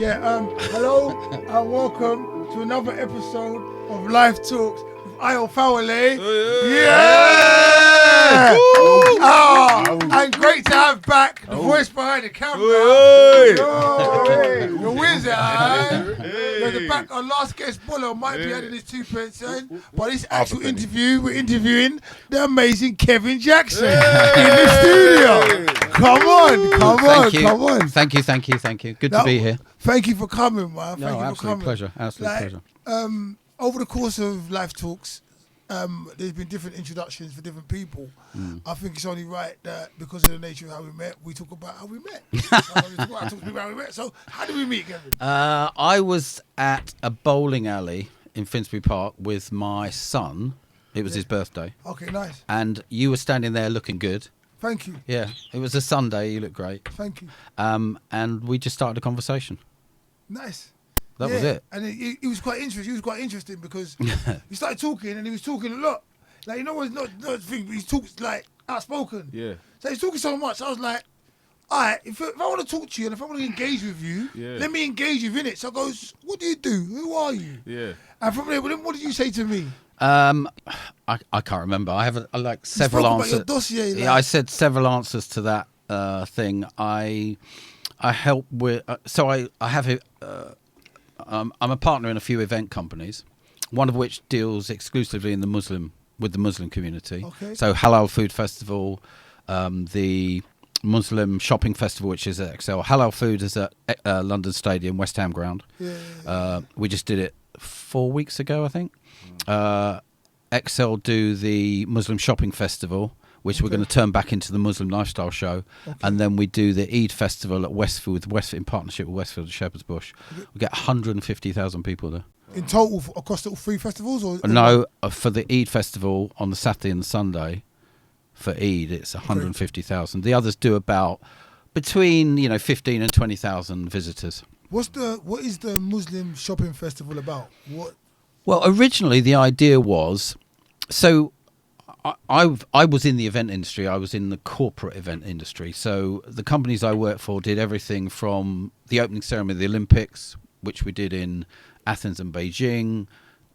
Hello and welcome to another episode of Life Talks with Fawole. Yeah! And great to have back the voice behind the camera. The wizard. The back, our last guest, Bolo, might be adding his 2 pence in, but this actual interview, we're interviewing the amazing Kevin Jackson in the studio. Come on. Thank you. Good to be here. Thank you for coming, man. Thank you for coming. Pleasure. Pleasure. Over the course of Life Talks, there's been different introductions for different people. I think it's only right that because of the nature of how we met, we talk about how we met. So how did we meet, Kevin? I was at a bowling alley in Finsbury Park with my son. It was his birthday. Okay, nice. And you were standing there looking good. Thank you. Yeah, it was a Sunday. You look great. Thank you. And we just started a conversation. Nice. That was it. And it was quite interesting. He was quite interesting because he started talking and he was talking a lot. Like, you know what's not thing, he talks like outspoken. Yeah. So he's talking so much. I was like, all right, if I want to talk to you and if I want to engage with you, let me engage you in it. So I goes, what do you do? Who are you? Yeah. And from there, what did you say to me? I can't remember. I have like several answers. About your dossier, like. Yeah, I said several answers to that thing. I help with. So I have. I'm a partner in a few event companies, one of which deals exclusively in with the Muslim community. Okay. So Halal Food Festival, the Muslim Shopping Festival, which is at Excel. Halal Food is at London Stadium, West Ham Ground. Yeah. We just did it 4 weeks ago, I think. Excel do the Muslim Shopping Festival, which we're going to turn back into the Muslim Lifestyle Show. Okay. And then we do the Eid Festival at Westfield, in partnership with Westfield and Shepherd's Bush. We get 150,000 people there. In total, across the 3 festivals? Or no, for the Eid Festival on the Saturday and the Sunday, for Eid, it's 150,000. Okay. The others do about between 15 and 20,000 visitors. What is the Muslim Shopping Festival about? Well, originally the idea was, so I was in the event industry. I was in the corporate event industry. So the companies I worked for did everything from the opening ceremony of the Olympics, which we did in Athens and Beijing,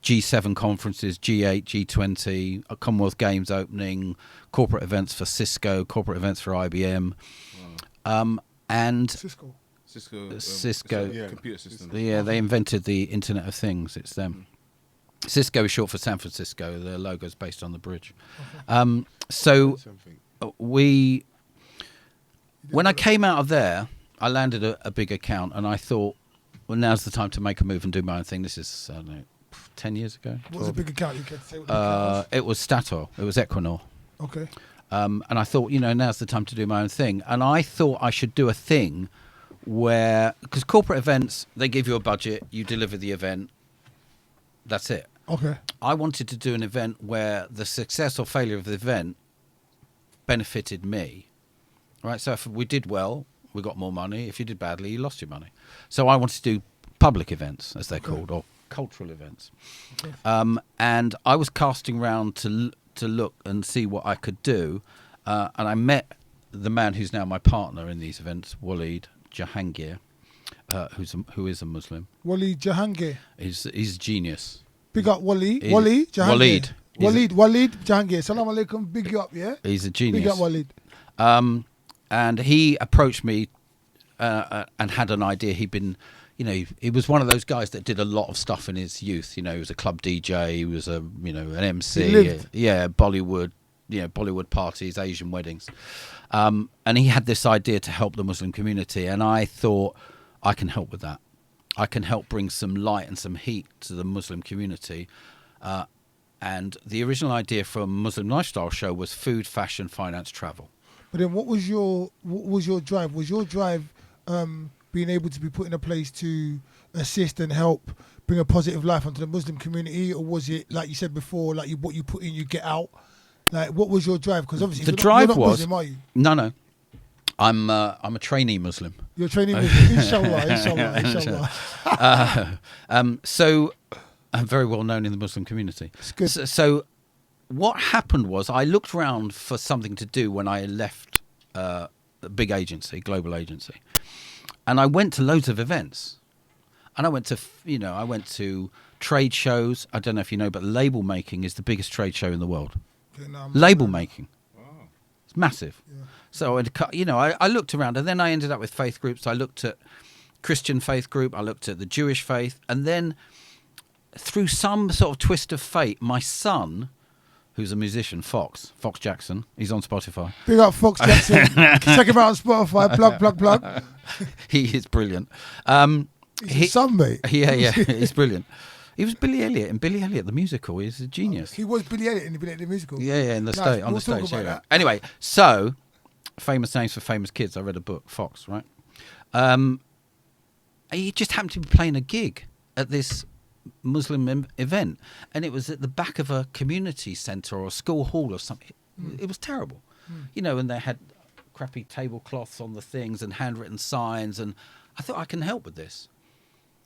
G7 conferences, G8, G20, Commonwealth Games opening, corporate events for Cisco, corporate events for IBM, and Cisco, computer systems. Yeah, they invented the Internet of Things. It's them. Cisco is short for San Francisco. Their logo is based on the bridge. Okay. So when I came out of there, I landed a big account, and I thought, well, now's the time to make a move and do my own thing. This is, I don't know, 10 years ago. What was a big account? You could say what it was Statoil. It was Equinor. Okay. And I thought, now's the time to do my own thing. And I thought I should do a thing where, because corporate events, they give you a budget, you deliver the event, that's it. Okay. I wanted to do an event where the success or failure of the event benefited me. Right? So if we did well, we got more money. If you did badly, you lost your money. So I wanted to do public events, as they're called, or cultural events. Okay. And I was casting around to look and see what I could do. And I met the man who's now my partner in these events, Waleed Jahangir, who is a Muslim. Waleed Jahangir. He's a genius. Big up Waleed Jahangir. Waleed Jahangir. Salam alaikum. Big you up, yeah? He's a genius. Big up Waleed. And he approached me and had an idea. He'd been, he was one of those guys that did a lot of stuff in his youth. He was a club DJ. He was an MC. He lived. Yeah, Bollywood. Bollywood parties, Asian weddings. And he had this idea to help the Muslim community. And I thought, I can help with that. I can help bring some light and some heat to the Muslim community. And the original idea from Muslim Lifestyle Show was food, fashion, finance, travel. But then what was your drive? Was your drive being able to be put in a place to assist and help bring a positive life onto the Muslim community? Or was it, like you said before, like what you put in, you get out? Like, what was your drive? Because obviously you're not Muslim, are you? No. I'm a trainee Muslim. You're a trainee Muslim. Inshallah. So I'm very well known in the Muslim community. It's good. So what happened was I looked around for something to do when I left a big agency, global agency. And I went to loads of events. And I went to trade shows. I don't know if you know, but label making is the biggest trade show in the world. Okay, no, label making. Wow. It's massive. Yeah. So, I looked around, and then I ended up with faith groups. I looked at Christian faith group. I looked at the Jewish faith. And then through some sort of twist of fate, my son, who's a musician, Fox Jackson, he's on Spotify. Big up Fox Jackson. Check him out on Spotify. Plug. He is brilliant. He's a son, mate. Yeah, he's brilliant. He was Billy Elliot in Billy Elliot the musical. He's a genius. He was Billy Elliot in Billy Elliot the musical. Yeah, on the stage. That. Anyway, so famous names for famous kids. I read a book, Fox, right? He just happened to be playing a gig at this Muslim event, and it was at the back of a community centre or a school hall or something. It was terrible, and they had crappy tablecloths on the things and handwritten signs, and I thought, I can help with this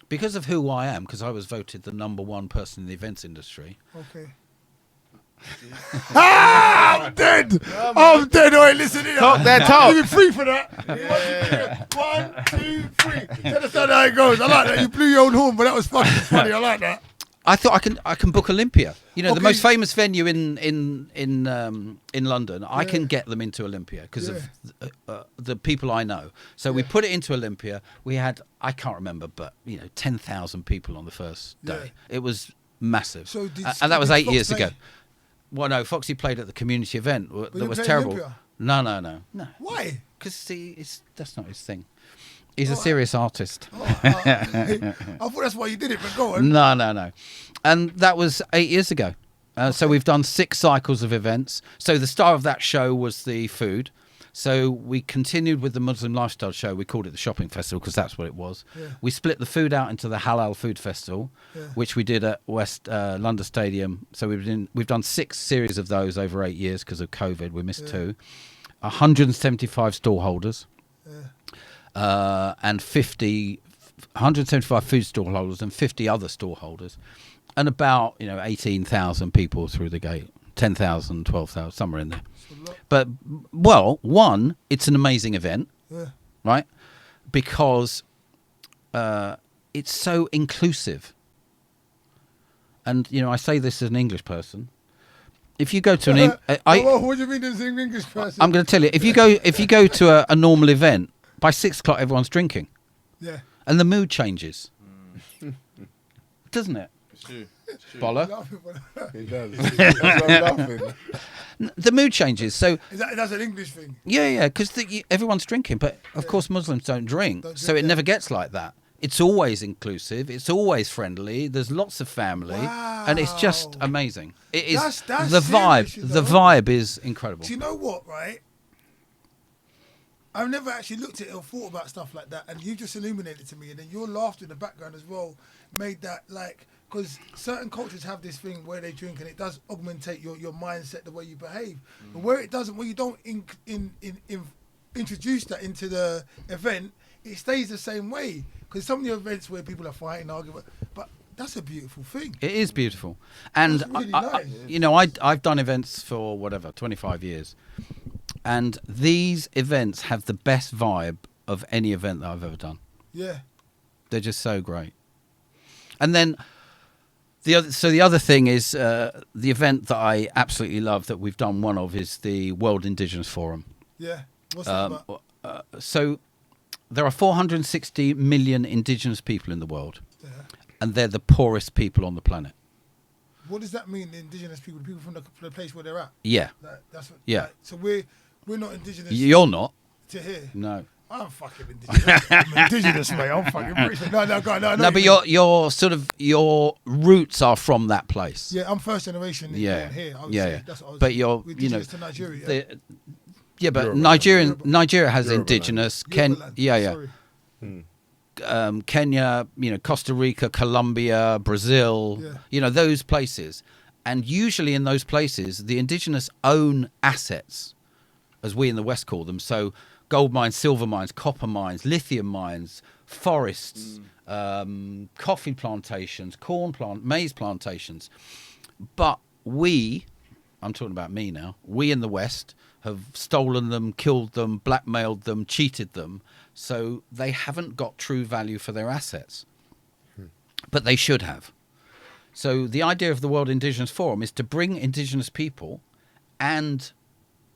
because of who I am, because I was voted the #1 person in the events industry. Okay. I'm dead. I'm dead. All right, listen here. Talk that talk. Give me 3 for that. Yeah. 1, 2, 3. Understand how it goes. I like that. You blew your own horn, but that was fucking funny. I like that. I thought I can book Olympia. The most famous venue in London. I can get them into Olympia because of the people I know. So we put it into Olympia. We had, I can't remember, but 10,000 people on the first day. It was massive. So and that was 8 years ago. Well, no, Foxy played at the community event that was terrible. Olympia? No. Why? Because that's not his thing. He's a serious artist. I thought that's why you did it, but go on. No. And that was 8 years ago. So we've done 6 cycles of events. So the star of that show was the food. So we continued with the Muslim lifestyle show. We called it the shopping festival because that's what it was. Yeah. We split the food out into the Halal food festival, which we did at West London Stadium. So we've done 6 series of those over 8 years because of COVID. We missed 2. 175 stall holders. And 175 food stall holders and 50 other stall holders, and about 18,000 people through the gate, 10,000, 12,000, somewhere in there. But it's an amazing event, right? Because it's so inclusive, and I say this as an English person. If you go to what do you mean as an English person? I'm going to tell you. If you go to a normal event, by 6 o'clock, everyone's drinking. Yeah. And the mood changes. Doesn't it? It's true. Boller? It does. That's why I'm laughing. The mood changes. So that's an English thing? Yeah, because everyone's drinking. But, of course, Muslims don't drink. So it never gets like that. It's always inclusive. It's always friendly. There's lots of family. Wow. And it's just amazing. It is that's the vibe. Serious, the vibe is incredible. Do you know what, right? I've never actually looked at it or thought about stuff like that, and you just illuminated to me, and then your laughter in the background as well made that, because certain cultures have this thing where they drink and it does augmentate your mindset, the way you behave. But where it doesn't, where you don't introduce that into the event, it stays the same way. Because some of the events where people are fighting, arguing, but that's a beautiful thing. It is beautiful. And really nice. I've done events for 25 years. And these events have the best vibe of any event that I've ever done. Yeah. They're just so great. And then the other thing is the event that I absolutely love that we've done one of is the World Indigenous Forum. Yeah. What's that about? So there are 460 million indigenous people in the world. Yeah. And they're the poorest people on the planet. What does that mean, the indigenous people? People from the place where they're at? Yeah. That's what, yeah. So we're not indigenous. You're not. To here? No. I'm fucking indigenous. I'm indigenous, mate. I'm fucking British. No, but your sort of your roots are from that place. Yeah, I'm first generation here. That's what I was but you're indigenous to Nigeria. But Nigeria has Yoruba indigenous. Land. Kenya, Costa Rica, Colombia, Brazil, those places. And usually in those places, the indigenous own assets, as we in the West call them. So gold mines, silver mines, copper mines, lithium mines, forests, coffee plantations, maize plantations. But I'm talking about me now, we in the West have stolen them, killed them, blackmailed them, cheated them. So they haven't got true value for their assets. but they should have. So the idea of the World Indigenous Forum is to bring Indigenous people and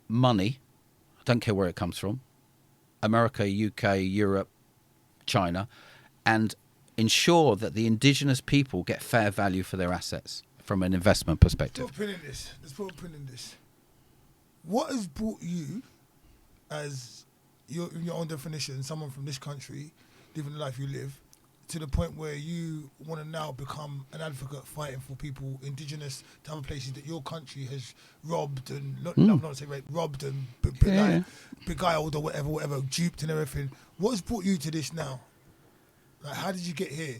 money, I don't care where it comes from, America, UK, Europe, China, and ensure that the Indigenous people get fair value for their assets from an investment perspective. Let's put a pin in this. What has brought you, as in your own definition, someone from this country, living the life you live, to the point where you want to now become an advocate fighting for people indigenous to other places that your country has robbed and robbed and beguiled or whatever, duped and everything. What has brought you to this now? Like, how did you get here?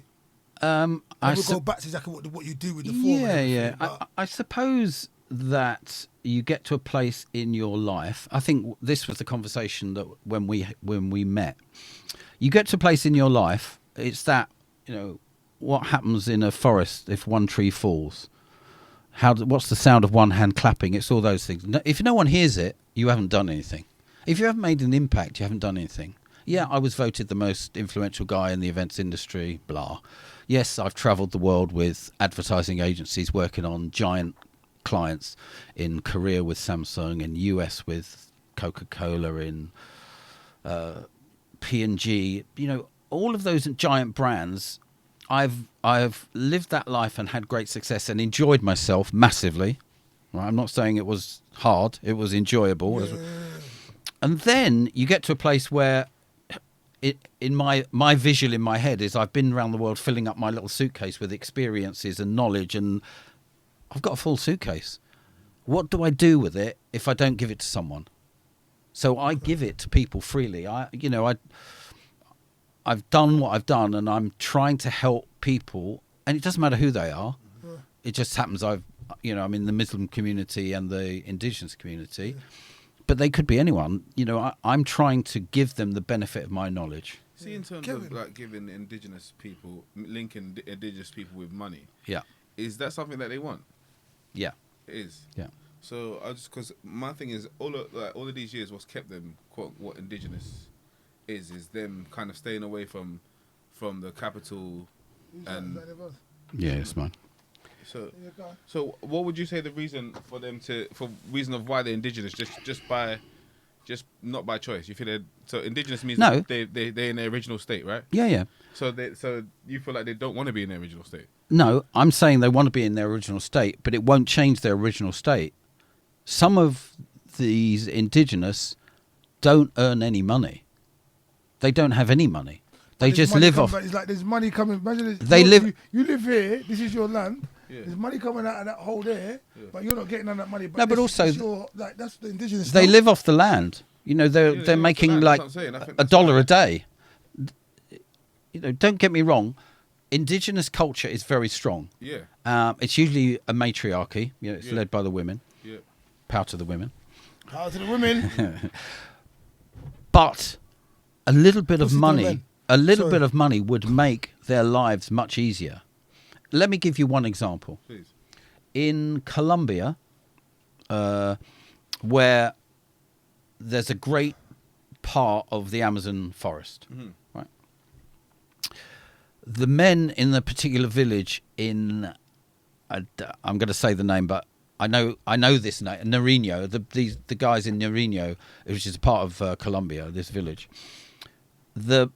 We'll go back to exactly what you do with the forum. I suppose that you get to a place in your life. I think this was the conversation that when we met. You get to a place in your life. It's that, what happens in a forest if one tree falls? What's the sound of one hand clapping? It's all those things. If no one hears it, you haven't done anything. If you haven't made an impact, you haven't done anything. Yeah, I was voted the most influential guy in the events industry, blah. Yes, I've travelled the world with advertising agencies working on giant clients in Korea with Samsung, in US with Coca-Cola, in P&G, all of those giant brands. I've lived that life and had great success and enjoyed myself massively. Right? I'm not saying it was hard, it was enjoyable. Yeah. And then you get to a place where in my visual in my head is I've been around the world filling up my little suitcase with experiences and knowledge, and I've got a full suitcase. What do I do with it if I don't give it to someone? So I give it to people freely. I've done what I've done, and I'm trying to help people, and it doesn't matter who they are. It just happens I'm in the Muslim community and the Indigenous community. But they could be anyone. I'm trying to give them the benefit of my knowledge. See, in terms of like giving Indigenous people, linking Indigenous people with money. Yeah. Is that something that they want? Yeah. It is. Yeah. So because my thing is all of these years, what's kept them what Indigenous is them kind of staying away from the capital and. Yeah, it's mine. So what would you say the reason for them reason of why they're indigenous just not by choice? You feel so indigenous means no. They're in their original state, right? Yeah. So you feel like they don't want to be in their original state? No, I'm saying they want to be in their original state, but it won't change their original state. Some of these indigenous don't earn any money. They don't have any money. They just live off. It's like there's money coming. Imagine you live here. This is your land. Yeah. There's money coming out of that hole there, but you're not getting on that money. But but also that's the indigenous. They live off the land. They're making like $1 a day. Don't get me wrong. Indigenous culture is very strong. Yeah. It's usually a matriarchy. It's led by the women. Yeah. Power to the women. Power to the women. But a little bit of money would make their lives much easier. Let me give you one example. Please. In Colombia, where there's a great part of the Amazon forest, right? The men in the particular village I'm going to say the name, but I know this name, Nariño. The guys in Nariño, which is a part of Colombia, this village. The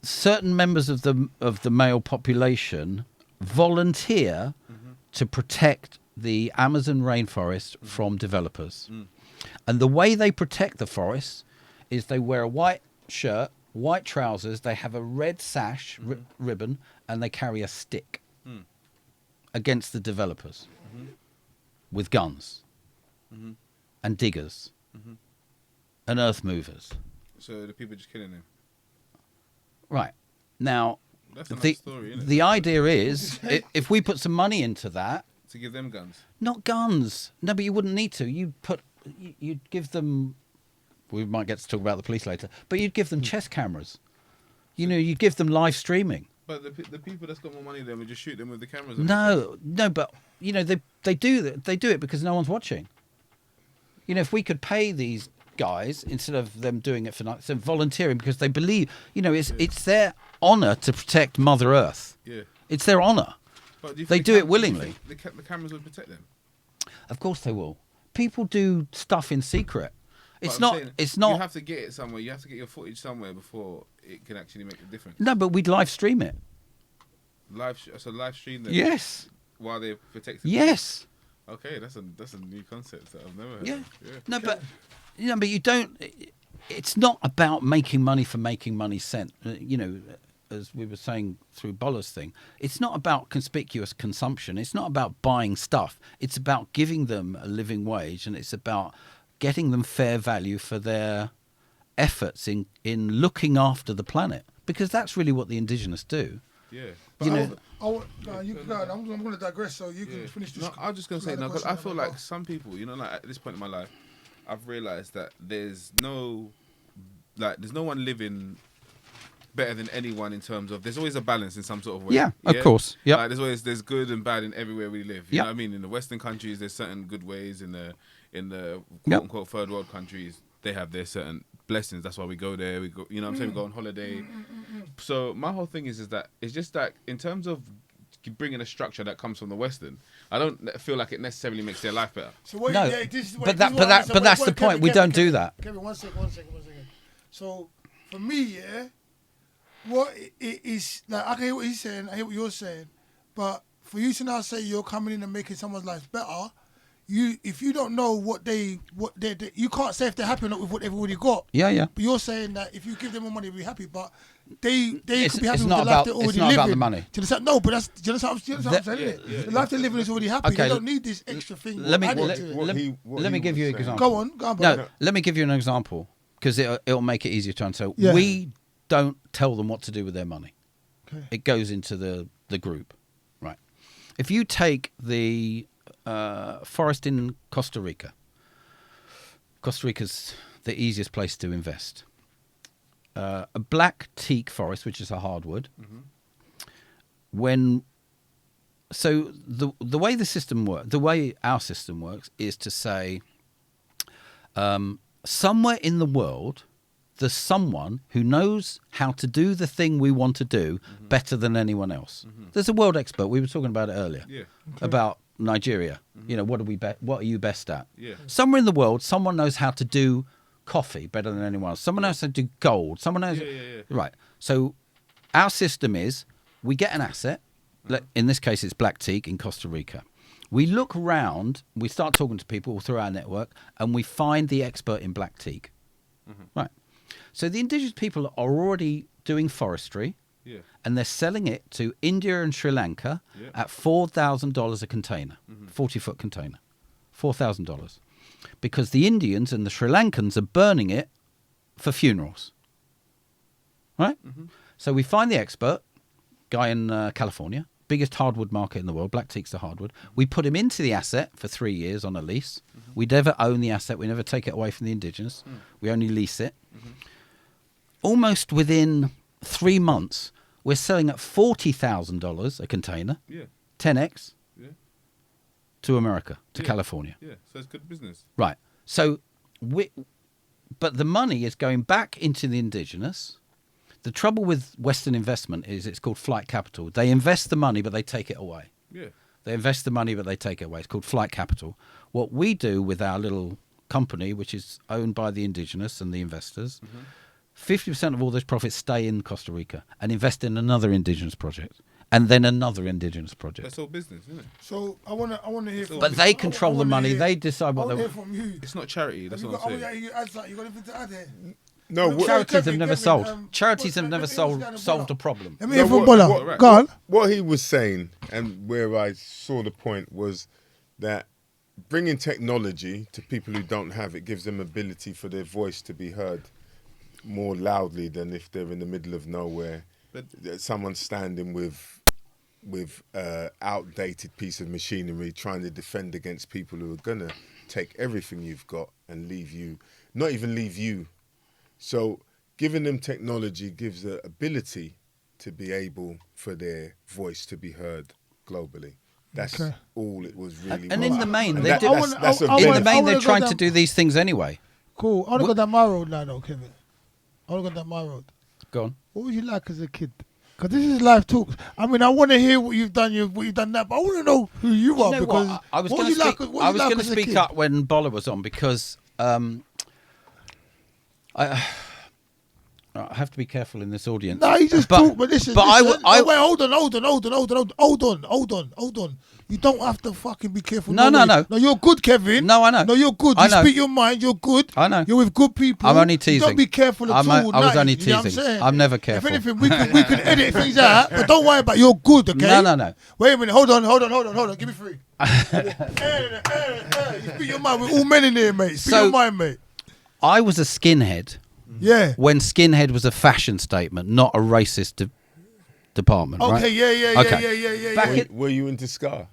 certain members of the male population volunteer to protect the Amazon rainforest from developers. And the way they protect the forest is they wear a white shirt, white trousers, they have a red sash ribbon, and they carry a stick against the developers with guns and diggers and earth movers. So the people just killing them. Right. Now, that's another story, isn't it? The idea is, if we put some money into that... To give them guns? Not guns. No, but you wouldn't need to. You'd give them... We might get to talk about the police later. But you'd give them chest cameras. You'd give them live streaming. But the people that's got more money than would just shoot them with the cameras. No, but, they do it because no one's watching. If we could pay these guys instead of them doing it for nothing, so volunteering because they believe, it's their honour to protect Mother Earth. Yeah. It's their honour. They do it willingly. The cameras would protect them. Of course they will. People do stuff in secret. It's not. You have to get it somewhere. You have to get your footage somewhere before it can actually make a difference. No, but we'd live stream it. Live stream them. Yes. While they're protected. Yes. Okay, that's a new concept that I've never heard. Yeah. Of. Yeah. No, but you don't. It's not about making money for making money cent. As we were saying through Bolla's thing, it's not about conspicuous consumption. It's not about buying stuff. It's about giving them a living wage, and it's about getting them fair value for their efforts in looking after the planet, because that's really what the Indigenous do. Yeah. I'm going to digress, so you can finish this. No, I was just going to say, because I feel like some people, like at this point in my life, I've realised that there's no one living better than anyone in terms of there's always a balance in some sort of way. Yeah, of course. Yeah. Like there's good and bad in everywhere we live. You know what I mean? In the Western countries, there's certain good ways. In the quote unquote third world countries, they have their certain blessings. That's why we go there. We go. You know what I'm saying? We go on holiday. So my whole thing is that it's just that in terms of bringing a structure that comes from the Western, I don't feel like it necessarily makes their life better. So what, no, but that's the point. We don't do that. Kevin, one second. So for me, what it is like, I can hear what he's saying, I hear what you're saying, but for you to now say you're coming in and making someone's life better, if you don't know what they you can't say if they're happy or not with what they've already got. Yeah. But you're saying that if you give them more money, they'll be happy. But they could be happy with the life they're already living. It's not about the money. No, but that's do you understand what I'm saying? The life they're living is already happy. Okay, they don't need this extra thing. Let me give you an example. Go on, no, let me give you an example because it'll make it easier to understand. Yeah. We don't tell them what to do with their money. Okay. It goes into the group, right? If you take the forest in Costa Rica. Costa Rica's the easiest place to invest. A black teak forest, which is a hardwood. So the way the system works, the way our system works, is to say, somewhere in the world, there's someone who knows how to do the thing we want to do better than anyone else. There's a world expert. We were talking about it earlier. Yeah. Okay. About Nigeria. What are you best at? Yeah. Somewhere in the world, someone knows how to do coffee better than anyone else. Someone knows how to do gold. Someone knows. Right. So our system is we get an asset. In this case, it's black teak in Costa Rica. We look around. We start talking to people through our network, and we find the expert in black teak. Right. So the indigenous people are already doing forestry, and they're selling it to India and Sri Lanka at $4,000 a container, 40-foot container, $4,000, because the Indians and the Sri Lankans are burning it for funerals. Right? So we find the expert, guy in California, biggest hardwood market in the world, black teak's the hardwood. We put him into the asset for 3 years on a lease. We never own the asset. We never take it away from the indigenous. We only lease it. Almost within 3 months, we're selling at $40,000 a container, 10x, to America, to California. Yeah, so it's good business. Right. So, but the money is going back into the indigenous. The trouble with Western investment is it's called flight capital. They invest the money, but they take it away. Yeah. They invest the money, but they take it away. It's called flight capital. What we do with our little company, which is owned by the indigenous and the investors, 50% of all those profits stay in Costa Rica and invest in another indigenous project, and then another indigenous project. That's all business, isn't it? So I want to hear from you. But they control the money. They decide what they want. From you. It's not charity. That's what I'm saying. You got anything to add here? No, charities have never sold. Charities have never solved a problem. Let me hear from Bolla. Go on. What he was saying, and where I saw the point, was that bringing technology to people who don't have it gives them ability for their voice to be heard more loudly than if they're in the middle of nowhere. Someone's standing with outdated piece of machinery trying to defend against people who are gonna take everything you've got and not even leave you. So giving them technology gives the ability to be able for their voice to be heard globally. That's all it was really. And in the main, they're trying to do these things anyway. Cool. I want to go down my road now, though, Kevin. I want to go down my road. Go on. What was you like as a kid? Because this is live talk. I mean, I want to hear what you've done. What you've done that, but I want to know who you are. Because what? I was going to speak up when Bolla was on because I have to be careful in this audience. No, you just talk. But listen. But listen. Wait, hold on. You don't have to fucking be careful. No. No, you're good, Kevin. No, I know. No, you're good. You speak your mind. You're good. I know. You're with good people. I'm only teasing. Don't be careful at all. I was only teasing. You know what I'm saying? I'm never careful. If anything, we can edit things out, but don't worry about it. You're good, okay? No. Wait a minute. Hold on. Give me 3. You speak your mind. We're all men in here, mate. Speak your mind, mate. I was a skinhead. Yeah. When skinhead was a fashion statement, not a racist department. Okay. Right? Yeah. Were you into ska?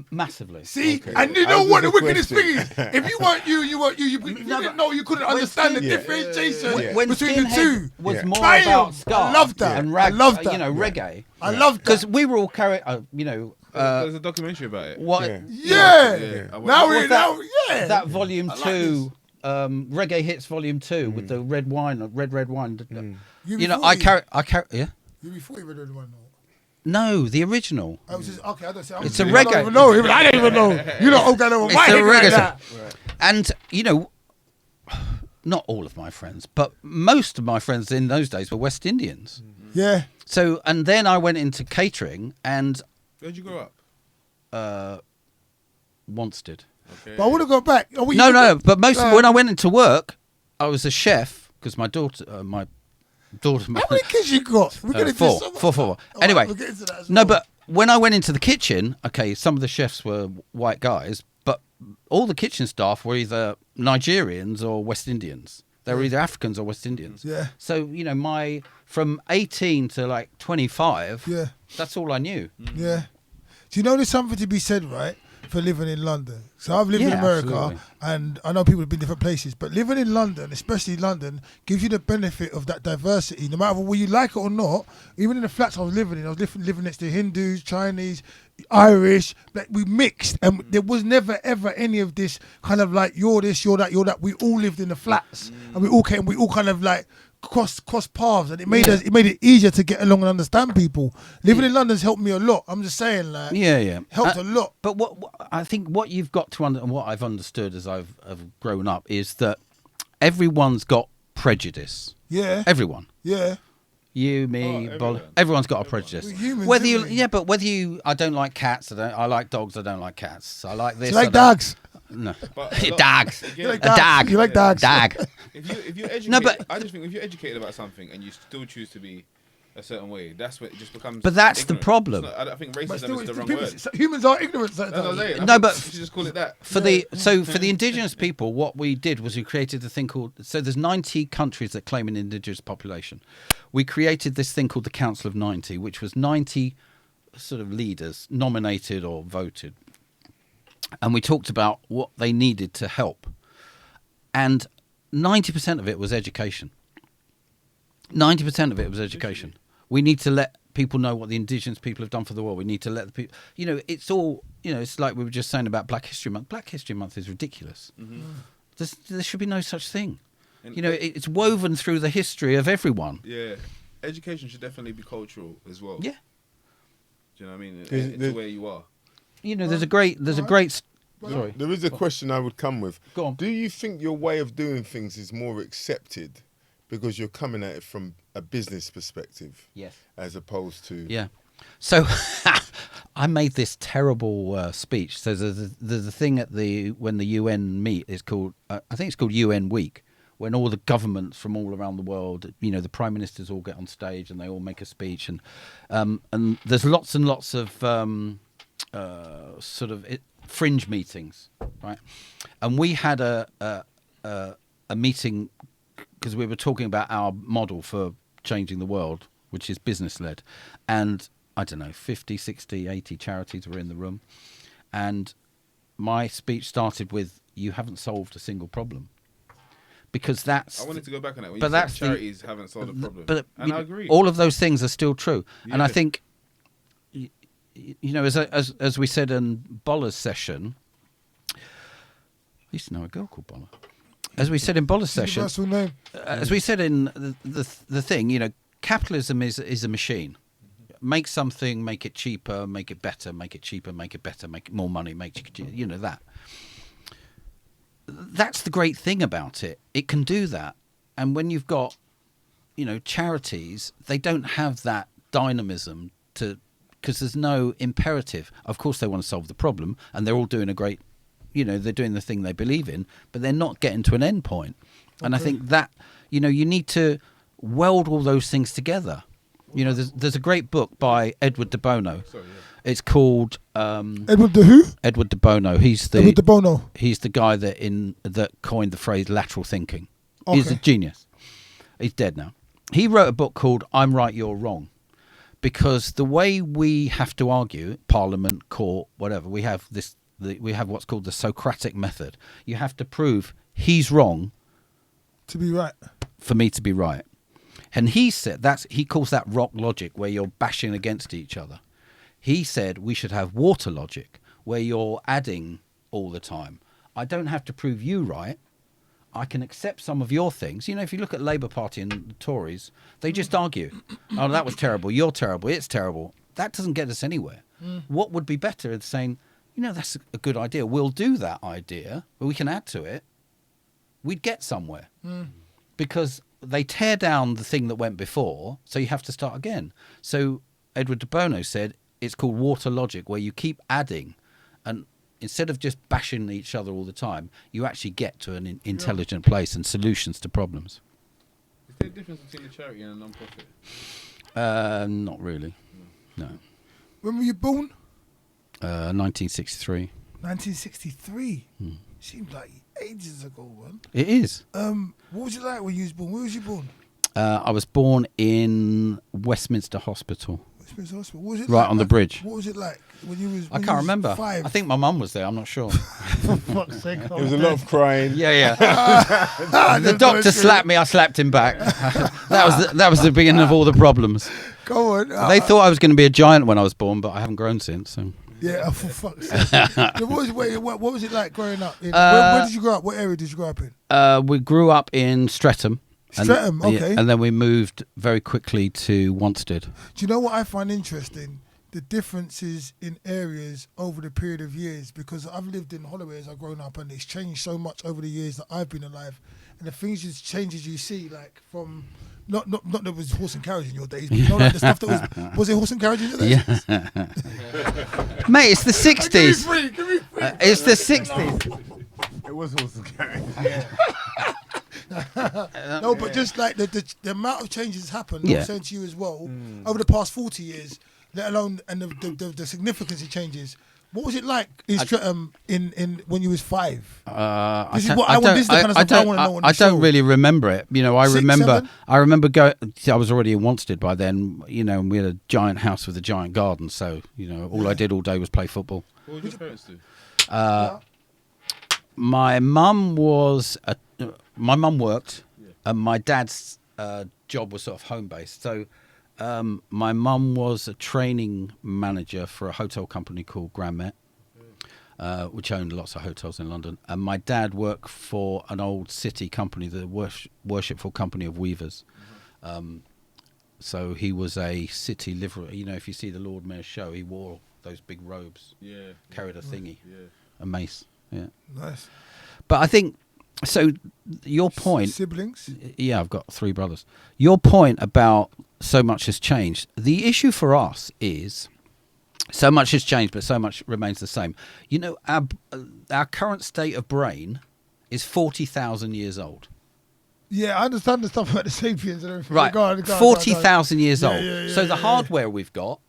Massively. See, okay. And you know what the wickedest thing is? If you weren't you didn't know, you couldn't understand the differentiation between the two. Was more about ska. I love that. And I love that. Reggae. I love that. Because we were all carrying, there's a documentary about it. What? Yeah. Now that volume 2. Reggae Hits Volume 2 with the red wine. I carry. Yeah. You before you read red wine. No, the original. I was just, okay, I don't say. It's a reggae. I don't even know. You know, okay, over my head right now. And not all of my friends, but most of my friends in those days were West Indians. Yeah. So, and then I went into catering and. Where'd you grow up? Wanstead. Okay. But I want to go back. No. But when I went into work, I was a chef because my daughter. How many kids you got? We're gonna four. Do Four. Anyway, but when I went into the kitchen, okay, some of the chefs were white guys, but all the kitchen staff were either Nigerians or West Indians. They were either Africans or West Indians. Yeah. So from 18 to like 25. Yeah. That's all I knew. Yeah. Do you know there's something to be said, right? For living in London. So I've lived in America, absolutely. And I know people have been different places, but living in London, especially London, gives you the benefit of that diversity. No matter whether you like it or not, even in the flats I was living in, I was living next to Hindus, Chinese, Irish, like we mixed, and there was never ever any of this kind of like you're this, you're that. We all lived in the flats, and we all kind of like cross paths, and it made it easier to get along and understand people. Living in London's helped me a lot. I'm just saying, like, helped a lot. But what I think what you've got to and what I've understood as I've grown up is that everyone's got prejudice. Yeah. Everyone. Yeah. You, me, everyone's got a prejudice. Humans, whether you, I don't like cats. I like dogs. I don't like cats. I like this. You like dogs? No, dogs. You like dogs? You like dogs? Dag. If you're educated, I just think if you're educated about something and you still choose to be a certain way, that's what it just becomes. But that's ignorant. the problem. I think racism is the wrong word. Humans are ignorant. No, but you should just call it that. For the indigenous people, what we did was we created a thing called. So there's 90 countries that claim an indigenous population. We created this thing called the Council of 90, which was 90 sort of leaders nominated or voted. And we talked about what they needed to help. And 90% of it was education. 90% of it was education. We need to let people know what the indigenous people have done for the world. We need to let the people... it's all... it's like we were just saying about Black History Month. Black History Month is ridiculous. Mm-hmm. There should be no such thing. And it's woven through the history of everyone. Yeah. Education should definitely be cultural as well. Yeah. Do you know what I mean? It's where you are. There's a great. Sorry. There is a question I would come with. Go on. Do you think your way of doing things is more accepted because you're coming at it from a business perspective? Yes. As opposed to... Yeah. So I made this terrible speech. So there's a thing when the UN meet is called, I think it's called UN Week, when all the governments from all around the world, the prime ministers all get on stage and they all make a speech, and there's lots and lots of fringe meetings, right? And we had a meeting because we were talking about our model for changing the world, which is business led, and I don't know, 50, 60, 80 charities were in the room, and my speech started with, "You haven't solved a single problem." Because that's... I wanted to go back on that. When but you that's said charities haven't solved a problem. And I agree. All of those things are still true. Yeah. And I think, as we said in Bolla's session... I used to know a girl called Bolla. As we said in Bolla's session... Universal name. As we said in the thing, capitalism is a machine. Make something, make it cheaper, make it better, make it cheaper, make it better, make it more money, that. That's the great thing about it. It can do that. And when you've got, charities, they don't have that dynamism because there's no imperative. Of course, they want to solve the problem, and they're all doing a great, they're doing the thing they believe in, but they're not getting to an end point. Okay. And I think that, you need to weld all those things together. There's a great book by Edward de Bono. Sorry, yeah. It's called Edward de who? Edward de Bono. Edward de Bono. He's the guy that coined the phrase lateral thinking. Okay. He's a genius. He's dead now. He wrote a book called I'm Right, You're Wrong, because the way we have to argue, Parliament, court, whatever, we have what's called the Socratic method. You have to prove he's wrong to be right, for me to be right. And he said he calls that rock logic, where you're bashing against each other. He said we should have water logic, where you're adding all the time. I don't have to prove you right. I can accept some of your things. If you look at Labour Party and the Tories, they just argue. Oh, that was terrible. You're terrible. It's terrible. That doesn't get us anywhere. What would be better is saying, that's a good idea. We'll do that idea, but we can add to it. We'd get somewhere. Because they tear down the thing that went before, so you have to start again. So Edward de Bono said it's called water logic, where you keep adding, and instead of just bashing each other all the time, you actually get to an intelligent place and solutions to problems. Is there a difference between a charity and a non-profit? Not really. No. When were you born? 1963. 1963? Seems like ages ago, man. It is. What was it like when you was born? Where was you born? I was born in Westminster Hospital. Westminster Hospital. What was it right like? on the bridge. What was it like when you was? I can't remember. 5? I think my mum was there. I'm not sure. For fuck's sake! There was a lot of crying. Yeah. The doctor slapped me. I slapped him back. that was the beginning of all the problems. Go on. They thought I was going to be a giant when I was born, but I haven't grown since. So. Yeah, for fuck's sake. What was it like growing up? Where did you grow up? What area did you grow up in? We grew up in Streatham. Streatham, okay. Yeah, and then we moved very quickly to Wanstead. Do you know what I find interesting? The differences in areas over the period of years, because I've lived in Holloway as I've grown up, and it's changed so much over the years that I've been alive. And the changes you see, like from... Not that it was horse and carriage in your days, but like the stuff that was it horse and carriage in your days? Yeah. Mate, it's the 60s. Give me free. It's the 60s. It was horse and carriage. No, but just like the amount of changes happened, yeah. I'm saying to you as well, over the past 40 years, let alone and the significance of changes. What was it like in when you was 5? This is the kind of stuff I want to know. I don't really remember it. I 6, remember. 7? I remember going. I was already in Wanstead by then. And we had a giant house with a giant garden. So all I did all day was play football. What did your parents do? My mum worked, and my dad's job was sort of home based. So. My mum was a training manager for a hotel company called Grand Met, which owned lots of hotels in London. And my dad worked for an old city company, the worshipful company of weavers. So he was a city livery. If you see the Lord Mayor's show, he wore those big robes, carried a thingy, a mace. Yeah, nice. But I think... So your point... Siblings? Yeah, I've got 3 brothers. Your point about so much has changed. The issue for us is so much has changed, but so much remains the same. Our current state of brain is 40,000 years old. Yeah, I understand the stuff about the sapiens and everything. Right, 40,000 years old. Yeah, so the hardware we've got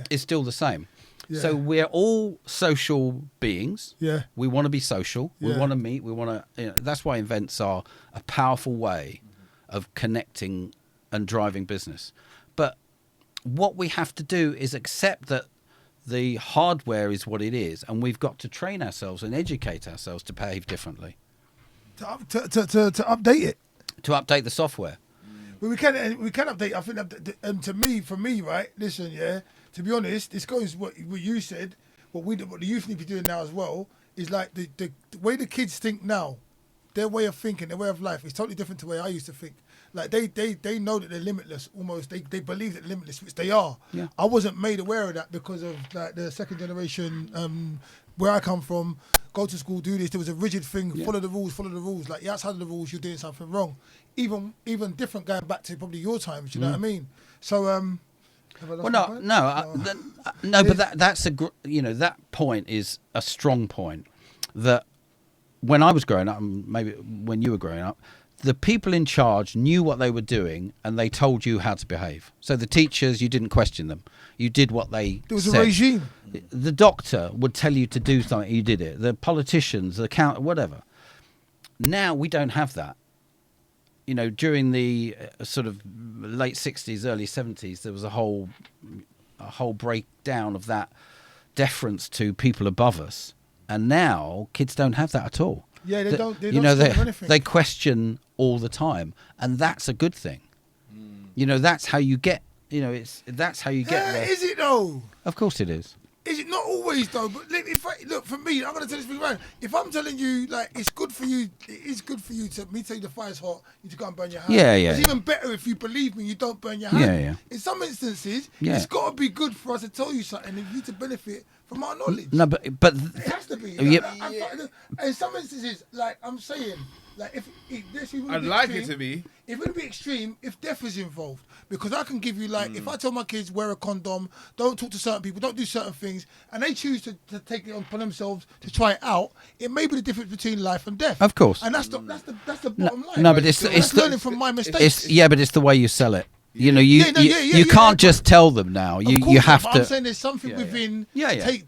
is still the same. Yeah. So we're all social beings. Yeah. We want to be social. We Yeah. want to meet. We want to. That's why events are a powerful way of connecting and driving business. But what we have to do is accept that the hardware is what it is, and we've got to train ourselves and educate ourselves to behave differently. To update it. To update the software. Well, we can update. I think, and for me, right? Listen, yeah. To be honest, this goes what you said. What the youth need to be doing now as well is like the way the kids think now. their way of thinking, their way of life is totally different to the way I used to think. Like they know that they're limitless. Almost they believe that they're limitless, which they are. Yeah. I wasn't made aware of that because of like the second generation. Where I come from, go to school, do this. There was a rigid thing. Yeah. Follow the rules. Like, you're outside of the rules, you're doing something wrong. Even different going back to probably your times. You know what I mean? So well, no, but that's that point is a strong point. That when I was growing up, and maybe when you were growing up, the people in charge knew what they were doing, and they told you how to behave. So the teachers, you didn't question them. You did what they said. There was a regime. The doctor would tell you to do something, you did it. The politicians, the whatever. Now we don't have that. You know, during the sort of late 60s, early 70s, there was a whole breakdown of that deference to people above us. And now kids don't have that at all. Yeah, they don't anything. They question all the time, and that's a good thing. You know, that's how you get. You know, that's how you get there. Is it though? Of course it is. Is it not always though? But look, for me, I'm gonna tell this thing right. If I'm telling you like it's good for you, it is good for you to me tell you the fire's hot, you to go and burn your hand. Yeah. It's even better if you believe me, you don't burn your hand. Yeah. In some instances, Yeah. it's got to be good for us to tell you something and you to benefit from our knowledge. No, but It has to be. Yep. In some instances, like I'm saying, like if this would I'd be like extreme, it to be. It would be extreme if death is involved. Because I can give you like, if I tell my kids wear a condom, don't talk to certain people, don't do certain things, and they choose to take it upon themselves to try it out, it may be the difference between life and death. Of course. And that's the bottom line. No, but it's learning from my mistakes. But it's the way you sell it. You know, you Yeah, can't just tell them now. You have but to. I'm saying there's something within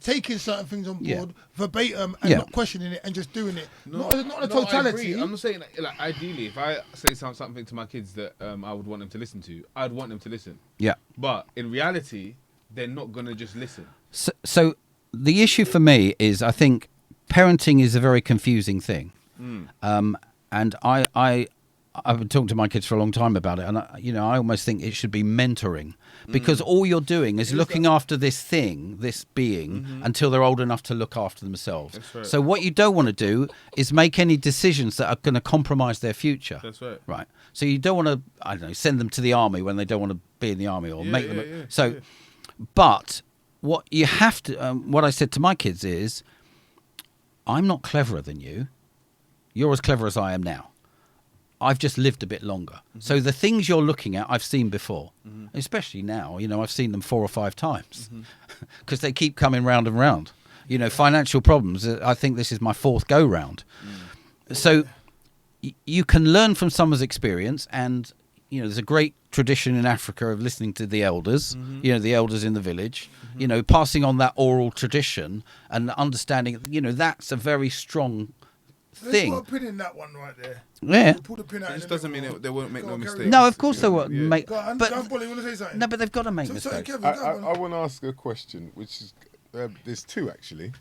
taking certain things on board verbatim and not questioning it and just doing it. Not a totality. I'm not saying like ideally, if I say something to my kids that I would want them to listen to, I'd want them to listen. Yeah. But in reality, they're not gonna just listen. So the issue for me is, I think parenting is a very confusing thing, and I've been talking to my kids for a long time about it, and I almost think it should be mentoring, because all you're doing is looking after this being, until they're old enough to look after themselves. That's right. So what you don't want to do is make any decisions that are going to compromise their future. That's right. Right. So you don't want to, I don't know, send them to the army when they don't want to be in the army, or make them. Yeah. So, but what you have to, what I said to my kids is, I'm not cleverer than you. You're as clever as I am now. I've just lived a bit longer. So the things you're looking at, I've seen before, especially now. You know, I've seen them 4 or 5 times because they keep coming round and round. You know, financial problems. I think this is my 4th go round. So you can learn from someone's experience, and there's a great tradition in Africa of listening to the elders. The elders in the village. Passing on that oral tradition and understanding. That's a very strong thing. Let's put a pin in that one right there. Yeah. Put a pin out. It just doesn't mean they won't make no mistakes. No, of course they won't make. Go on, But you want to say something? no, but they've got to make So, mistakes. Kevin, I want to ask a question, which is there's 2 actually.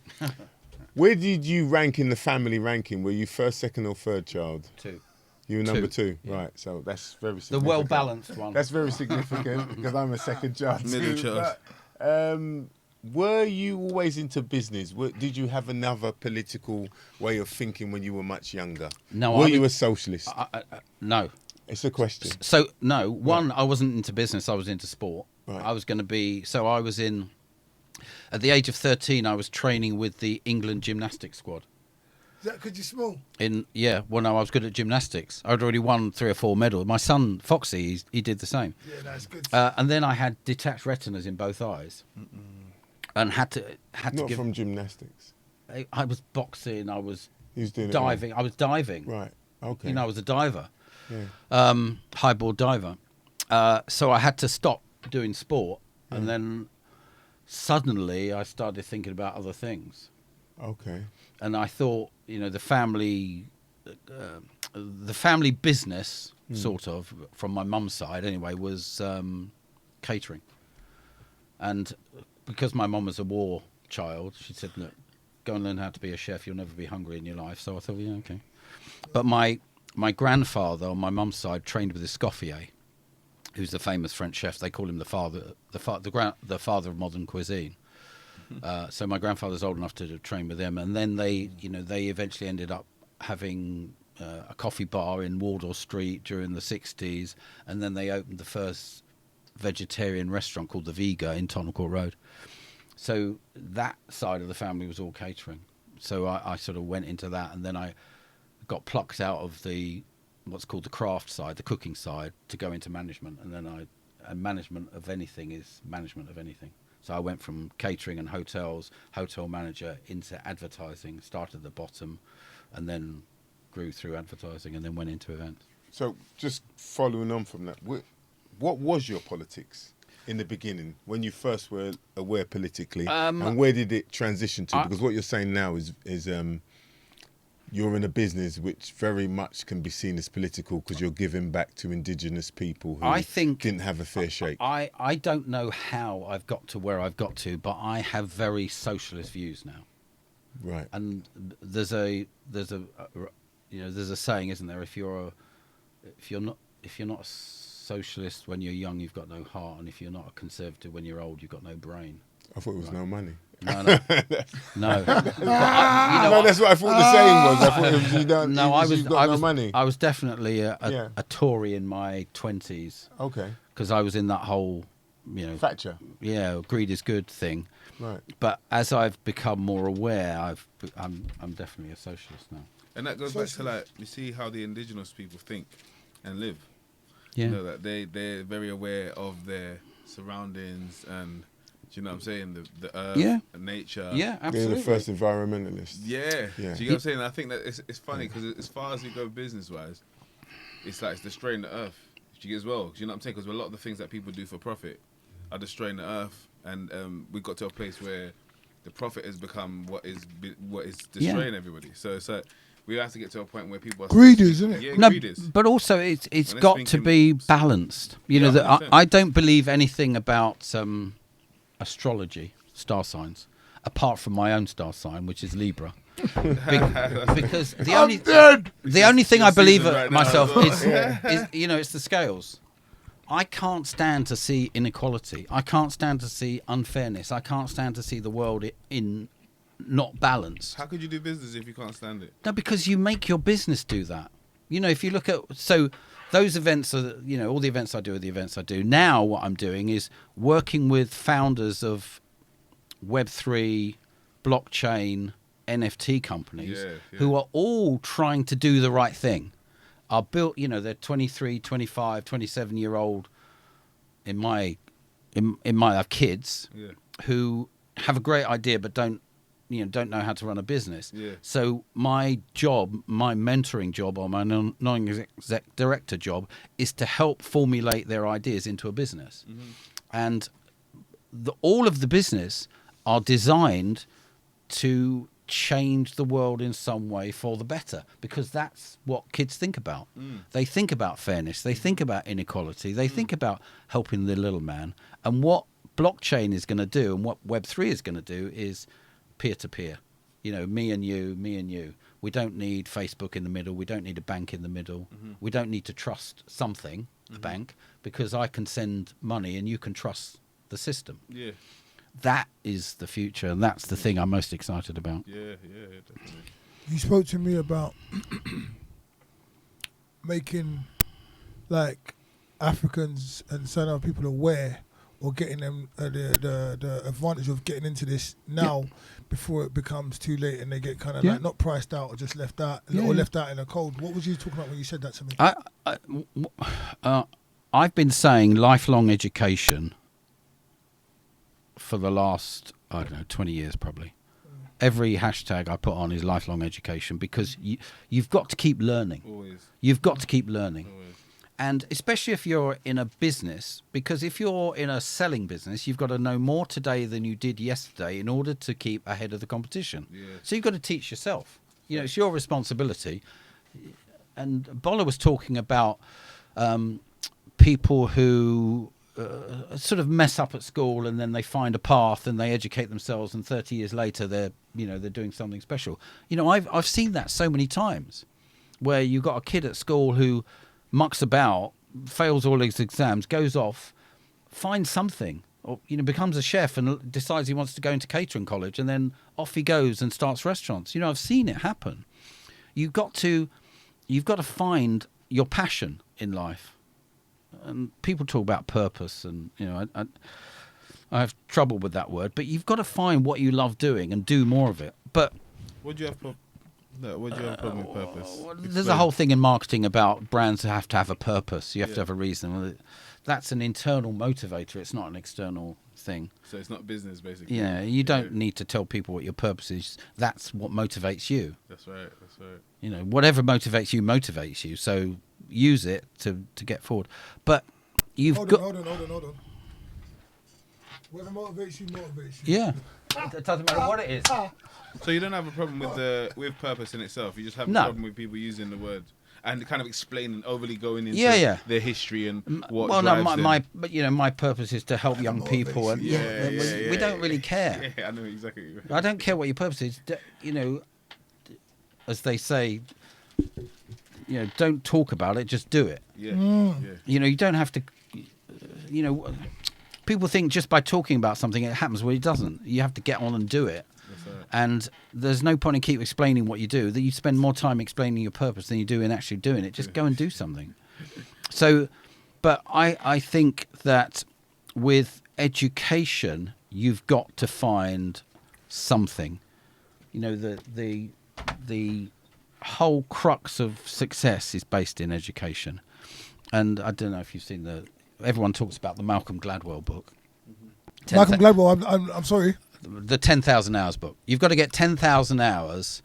Where did you rank in the family ranking? Were you first, second, or third child? 2. You were number 2, Yeah. right? So that's very The significant. well-balanced one. That's very significant because I'm a second child. Middle too. child. But, were you always into business? Did you have another political way of thinking when you were much younger? No, Were you a socialist? No. It's a question. So no, one, I wasn't into business. I was into sport. Right. I was going to be. So I was in. At the age of 13, I was training with the England gymnastics squad. Is that because you're small? Well, no, I was good at gymnastics. I'd already won 3 or 4 medals. My son Foxy, he did the same. Yeah, that's good. And then I had detached retinas in both eyes, and had to Not give. from gymnastics. I was boxing. I was He was doing diving. it. I was diving. Right. Okay. I was a diver. Yeah. Highboard diver. So I had to stop doing sport, and then suddenly I started thinking about other things. Okay. And I thought, the family business, sort of, from my mum's side anyway, was catering. And because my mum was a war child, she said, look, go and learn how to be a chef. You'll never be hungry in your life. So I thought, yeah, okay. But my grandfather on my mum's side trained with Escoffier, who's the famous French chef. They call him the father of modern cuisine. So my grandfather's old enough to train with them, and then they eventually ended up having a coffee bar in Wardour Street during the 60s, and then they opened the first vegetarian restaurant called the Vega in Tottenham Court Road. So that side of the family was all catering. So I sort of went into that, and then I got plucked out of the what's called the craft side, the cooking side, to go into management. And then management of anything is management of anything. So I went from catering and hotels, hotel manager, into advertising, started at the bottom, and then grew through advertising, and then went into events. So just following on from that, what was your politics in the beginning when you first were aware politically, and where did it transition to? Because what you're saying now is you're in a business which very much can be seen as political because you're giving back to indigenous people who didn't have a fair shake. I don't know how I've got to where I've got to, but I have very socialist views now. Right. And there's a saying, isn't there? If you're not a socialist when you're young, you've got no heart, and if you're not a conservative when you're old, you've got no brain. I thought it was no money. No. No, that's what I thought the saying was. I thought it was you've got no money. I was definitely a Tory in my 20s. Okay. Because I was in that whole, Thatcher. Yeah, greed is good thing. Right. But as I've become more aware, I'm definitely a socialist now. And that goes back to you see how the indigenous people think and live. Yeah. You know that they're very aware of their surroundings and. Do you know what I'm saying? The earth, and nature. Yeah, absolutely. They're the first environmentalists. Yeah. Yeah. Do you know what I'm saying? I think that it's funny because as far as you go business-wise, it's like it's destroying the earth. Do you get as well? Do you know what I'm saying? Because a lot of the things that people do for profit are destroying the earth, and we got to a place where the profit has become what is destroying everybody. So it's like we have to get to a point where people are greeders, isn't it? Yeah, no, greeders. but also it's got to be balanced. I don't believe anything about astrology, star signs, apart from my own star sign, which is Libra. Because the only thing I believe myself is it's the scales. I can't stand to see inequality. I can't stand to see unfairness. I can't stand to see the world in not balanced. How could you do business if you can't stand it? No, because you make your business do that. If you look at those events are, all the events I do are the events I do. Now what I'm doing is working with founders of Web3, blockchain, NFT companies who are all trying to do the right thing. Are built, they're 23, 25, 27-year-old in my I have kids who have a great idea but don't know how to run a business. Yeah. So my job, my mentoring job, or my non-exec director job, is to help formulate their ideas into a business. Mm-hmm. And all of the business are designed to change the world in some way for the better, because that's what kids think about. They think about fairness. They think about inequality. They think about helping the little man. And what blockchain is going to do and what Web3 is going to do is peer-to-peer, me and you. We don't need Facebook in the middle. We don't need a bank in the middle. Mm-hmm. We don't need to trust something, a bank, because I can send money and you can trust the system. Yeah, that is the future, and that's the thing I'm most excited about. Yeah, definitely. You spoke to me about making Africans and some other people aware, or getting them the advantage of getting into this now before it becomes too late and they get kind of not priced out or just left out or left out in the cold. What was you talking about when you said that to me? I've been saying lifelong education for the last, 20 years probably. Every hashtag I put on is lifelong education, because you've got to keep learning. Always. You've got to keep learning. Always. And especially if you're in a business, because if you're in a selling business, you've got to know more today than you did yesterday in order to keep ahead of the competition. Yeah. So you've got to teach yourself. It's your responsibility. And Bola was talking about people who sort of mess up at school and then they find a path and they educate themselves, and 30 years later they're doing something special. I've seen that so many times, where you've got a kid at school who mucks about, fails all his exams, goes off, finds something, or becomes a chef and decides he wants to go into catering college, and then off he goes and starts restaurants. I've seen it happen. You've got to you've got to find your passion in life. And people talk about purpose, and I have trouble with that word. But you've got to find what you love doing and do more of it. But what do you have problem with purpose? There's a whole thing in marketing about brands have to have a purpose. You have to have a reason. That's an internal motivator. It's not an external thing. So it's not business, basically. Yeah, you don't need to tell people what your purpose is. That's what motivates you. That's right. Whatever motivates you. So use it to get forward. But you've got... Hold on. Whatever motivates you. Yeah. It doesn't matter what it is. So you don't have a problem with purpose in itself. You just have a problem with people using the word and kind of explaining, overly going into their history and what drives them. My purpose is to help young people, and we don't really care. Yeah, I know exactly. I don't care what your purpose is. As they say, don't talk about it, just do it. Yeah. You don't have to. People think just by talking about something it happens. Well, it doesn't. You have to get on and do it. Right. And there's no point in keep explaining what you do. That you spend more time explaining your purpose than you do in actually doing it. Just go and do something. So, but I think that with education, you've got to find something. The whole crux of success is based in education. And I don't know if you've seen everyone talks about the Malcolm Gladwell book. Malcolm Gladwell, I'm sorry. The 10,000 hours book. You've got to get 10,000 hours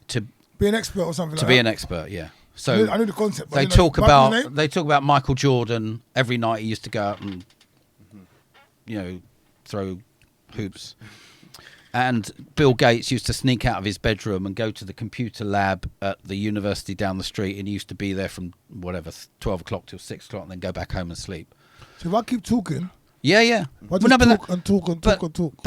to be an expert or something. To be an expert, yeah. So I knew the concept. They talk about Michael Jordan. Every night he used to go out and throw hoops. And Bill Gates used to sneak out of his bedroom and go to the computer lab at the university down the street, and he used to be there from 12 o'clock till 6 o'clock and then go back home and sleep. So if I keep talking... Yeah. But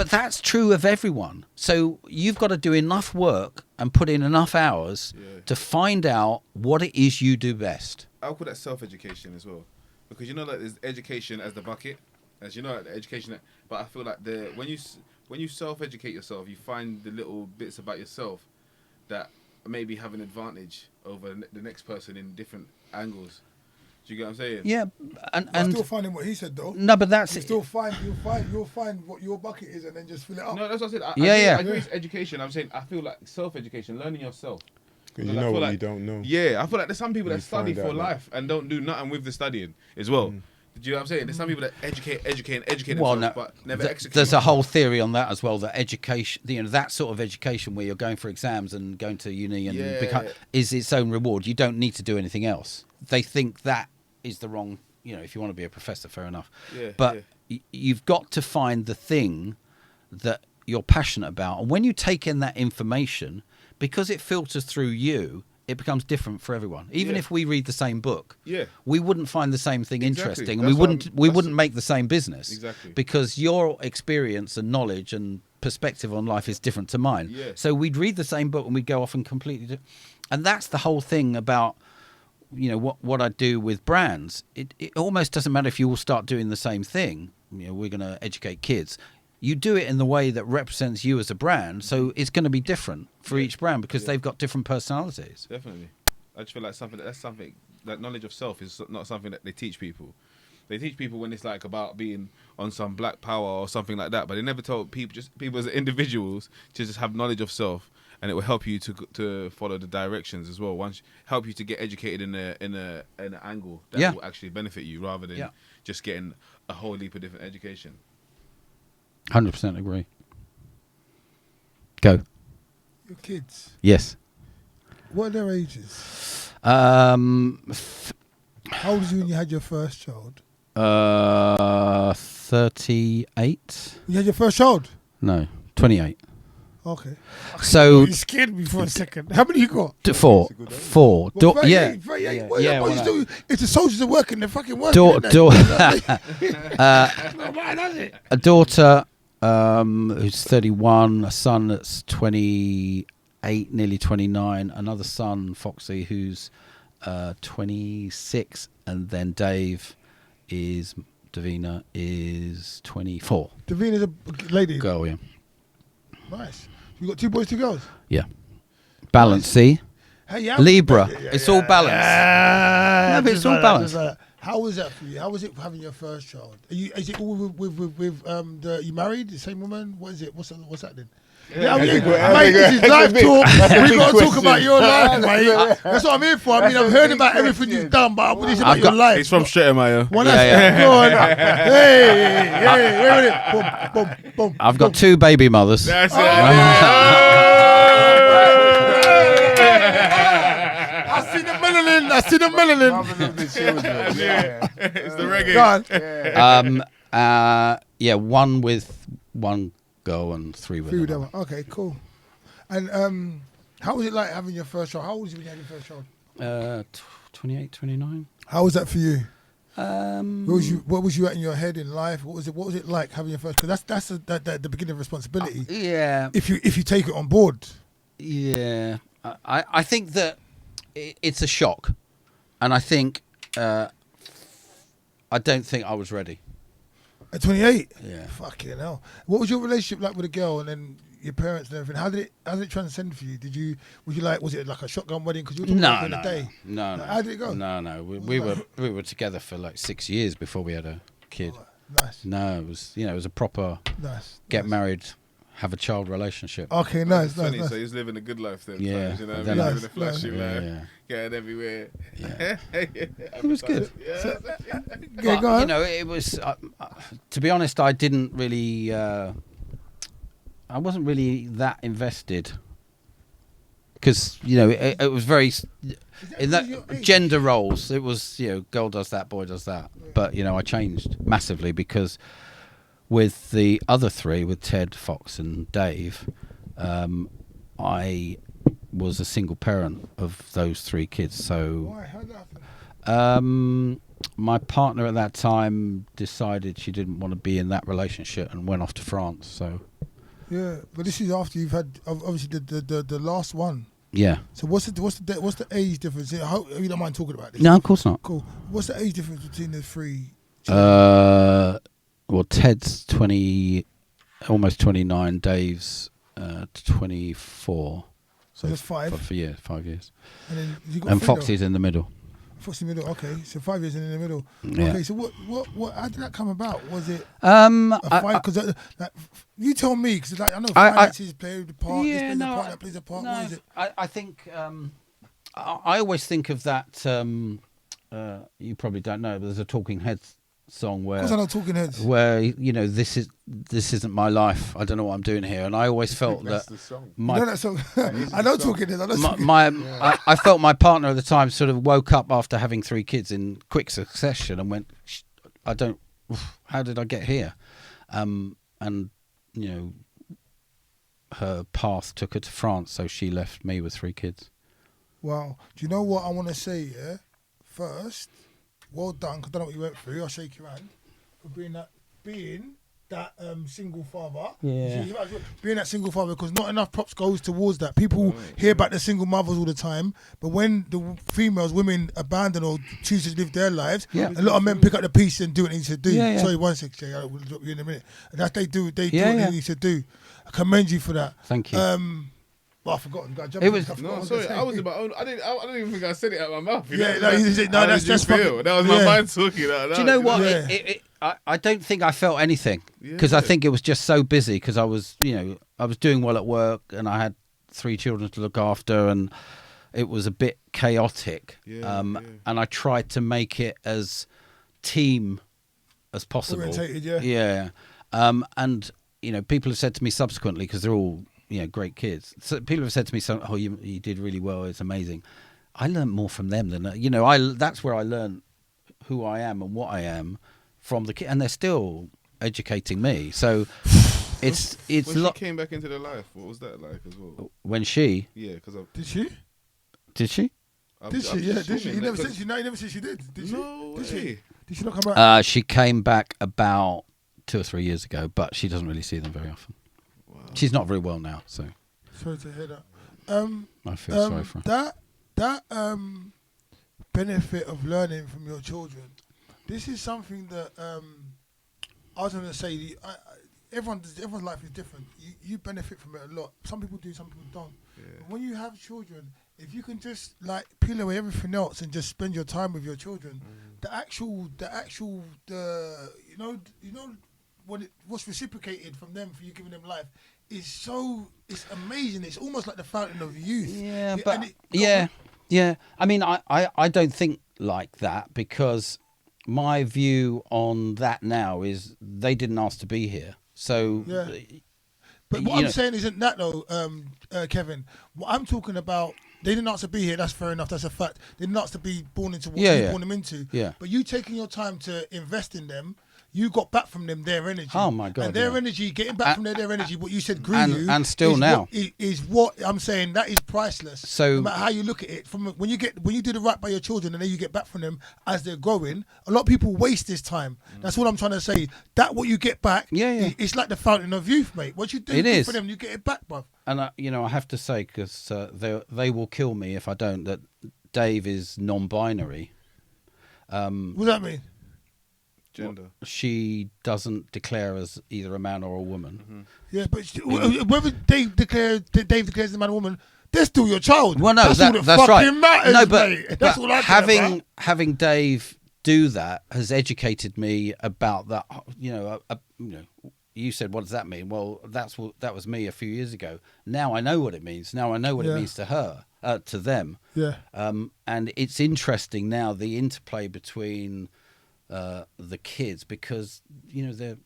that's true of everyone. So you've got to do enough work and put in enough hours to find out what it is you do best. I'll call that self-education as well. Because there's education as the bucket. As you know, the education... But I feel like when you self-educate yourself, you find the little bits about yourself that maybe have an advantage over the next person in different angles. Do you get what I'm saying? Yeah, and still finding what he said though. No, but that's you'll find what your bucket is and then just fill it up. No, that's what I said. I agree with education. I'm saying I feel like self-education, learning yourself. Because you know what you don't know. Yeah, I feel like there's some people that study for life and don't do nothing with the studying as well. Do you know what I'm saying? There's some people that educate themselves, but never execute. There's a whole theory on that as well. That education, that sort of education where you're going for exams and going to uni and is its own reward. You don't need to do anything else. They think that is the wrong. If you want to be a professor, fair enough. But you've got to find the thing that you're passionate about, and when you take in that information, because it filters through you, it becomes different for everyone. Even if we read the same book, we wouldn't find the same thing interesting, and we wouldn't make the same business. Exactly. Because your experience and knowledge and perspective on life is different to mine. So we'd read the same book and we'd go off and completely and that's the whole thing about what I do with brands. It almost doesn't matter if you all start doing the same thing. We're going to educate kids. You do it in the way that represents you as a brand, so it's going to be different for each brand because they've got different personalities. Definitely. I just feel like that knowledge of self is not something that they teach people. They teach people when it's like about being on some black power or something like that, but they never told people as individuals to just have knowledge of self, and it will help you to follow the directions as well. Help you to get educated in an angle that will actually benefit you, rather than just getting a whole heap of different education. 100% agree. Go. Your kids. Yes. What are their ages? How old was you when you had your first child? 38. You had your first child? No, 28. Okay. So you scared me for a second. How many you got? Four. Well, if the soldiers are working, they're fucking working. A daughter who's 31, a son that's 28, nearly 29, another son, Foxy, who's 26, and then Davina is 24. Davina's a lady? Girl, yeah. Nice. You got 2 boys, 2 girls? Yeah. Balance, see? Hey, Libra. It's all balanced. No, but it's all balanced. How was that for you? How was it having your first child? Is it all with you married? The same woman? What is it? What's that then? Yeah, mate, this is life talk. We got to talk about your life, mate. That's what I'm here for. I mean, I've heard about everything you've done, but this is about your life. It's from Streatham, Go on. Hey, boom, boom, boom. I've got 2 baby mothers. That's it. I see the melanin. It's the reggae. Yeah, 1 with 1 girl and 3 with them. Okay, cool. And how was it like having your first child? How old was you when you had your first child? 28, 29. How was that for you? What was you at in your head in life? What was it like having your first? Because that's the beginning of responsibility. Yeah. If you take it on board. Yeah. I think that it's a shock, and I think I don't think I was ready. At 28? Yeah. Fucking hell. What was your relationship like with a girl and then your parents and everything? How did it transcend for you? Was it like a shotgun wedding? Because you were talking about it in a day. No. How did it go? No. We were together for like 6 years before we had a kid. Oh, nice. No, it was a proper get married, have a child relationship. Okay, nice. So he's living a good life then. Yeah. You know, living a flashy life. Yeah. Getting everywhere. Yeah. It was good. Yeah, go on. It was. To be honest, I didn't really. I wasn't really that invested because it was very in that gender roles. It was girl does that, boy does that. But I changed massively because with the other 3, with Ted, Fox, and Dave, I was a single parent of those 3 kids. So. Why? How'd that happen? My partner at that time decided she didn't want to be in that relationship and went off to France. So. Yeah, but this is after you've had obviously the last one. Yeah. So what's the age difference? I hope you don't mind talking about this. No, of course not. Cool. What's the age difference between the 3? Well, Ted's 20, almost 29. Dave's 24. So that's 5. 5 years. And then you got and Foxy's in the middle. Foxy middle. Okay, so 5 years in the middle. Yeah. Okay, so what? How did that come about? Was it a fight? Because you tell me, because I know finances play a part. Yeah, this plays a part. That plays a part. What is it? I think I always think of that. You probably don't know, but there's a Talking Heads song where. Of course, I know Talking Heads. Where this isn't my life. I don't know what I'm doing here, and I always felt that. The song. You know that song? I know Talking Heads. I know I felt my partner at the time sort of woke up after having 3 kids in quick succession and went, how did I get here? And her path took her to France, so she left me with 3 kids. Wow. Do you know what I want to say? Yeah. First, well done. 'Cause I don't know what you went through. I'll shake your hand for being that single father. Yeah. Being that single father, because not enough props goes towards that. People hear about the single mothers all the time, but when the women abandon or choose to live their lives, a lot of men pick up the piece and do what they need to do. Yeah. Sorry, 1 sec, Jay, I will drop you in a minute. And that they do what they need to do. I commend you for that. Thank you. Well, I forgot. Sorry. I didn't even think I said it out of my mouth. That's just feel. That was my mind talking. Do you know what? I don't think I felt anything because I think it was just so busy because I was doing well at work and I had 3 children to look after and it was a bit chaotic. And I tried to make it as team as possible. Orientated, and people have said to me subsequently because they're all great kids. So people have said to me, "Oh, you did really well. It's amazing." I learned more from them than that's where I learned who I am and what I am from the kid, and they're still educating me. So it's when she came back into their life, what was that like as well? When she? Yeah, because did she? Did she? Did she? Yeah, did she? You never said she. No, you never said she did. Did she? No did way. She? Did she not come back? She came back about 2 or 3 years ago, but she doesn't really see them very often. She's not very well now, so. Sorry to hear that. I feel sorry for her. That benefit of learning from your children, this is something that I was going to say. Everyone's life is different. You benefit from it a lot. Some people do, some people don't. Yeah. But when you have children, if you can just like peel away everything else and just spend your time with your children, what's reciprocated from them for you giving them life it's amazing. It's almost like the fountain of youth. Yeah. I mean, I don't think like that, because my view on that now is they didn't ask to be here. So, but what I'm saying isn't that though, Kevin. What I'm talking about, they didn't ask to be here. That's fair enough. That's a fact. They didn't ask to be born into what you born them into. Yeah. But you taking your time to invest in them, you got back from them their energy. Oh my God! And their energy, getting back from their energy, what you said grew you, and still now is what I'm saying. That is priceless. So no matter how you look at it, from when you do the right by your children, and then you get back from them as they're growing. A lot of people waste this time. That's what I'm trying to say. That what you get back, it's like the fountain of youth, mate. What you do for them, you get it back, bruv. And I have to say, because they will kill me if I don't, that Dave is non-binary. What does that mean? Gender. She doesn't declare as either a man or a woman. Mm-hmm. Yeah, but whether Dave declares a man or woman, they're still your child. Well, no, that's right. Matters, no, but, mate. That's but all I care about. having Dave do that has educated me about that. You said, what does that mean? Well, that was me a few years ago. Now I know what it means. Now I know what it means to her, to them. Yeah. And it's interesting now, the interplay between the kids, because they're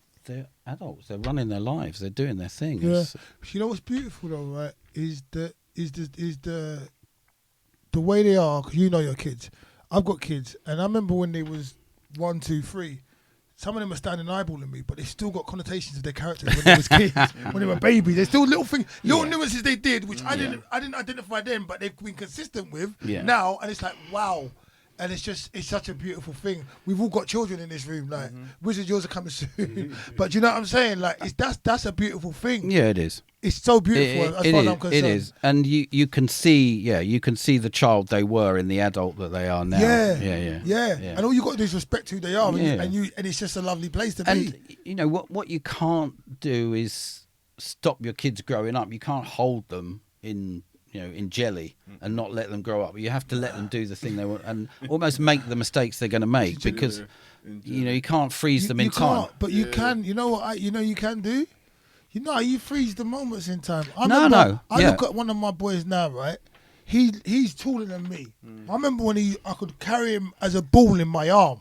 adults, they're running their lives, they're doing their thing. Yeah. You know what's beautiful though, right? Is the way they are. Cause you know your kids. I've got kids, and I remember when they was 1, 2, 3. Some of them are standing eyeballing me, but they still got connotations of their characters when they was kids, when they were babies. There's still little nuances they did, which I didn't identify then, but they've been consistent with now, and it's like wow. And it's such a beautiful thing. We've all got children in this room, like Wizard, yours are coming soon. But you know what I'm saying? Like that's a beautiful thing. Yeah, it is. It's so beautiful as far as I'm concerned. It is, and you can see the child they were in the adult that they are now. Yeah. And all you got to do is respect who they are, and it's just a lovely place to be. And what you can't do is stop your kids growing up. You can't hold them in jelly and not let them grow up. You have to let them do the thing they want and almost make the mistakes they're going to make, because you can't freeze them in time. Can't, but you can. You know what? You can do. You freeze the moments in time. I look at one of my boys now, right? He's taller than me. I remember when I could carry him as a ball in my arm.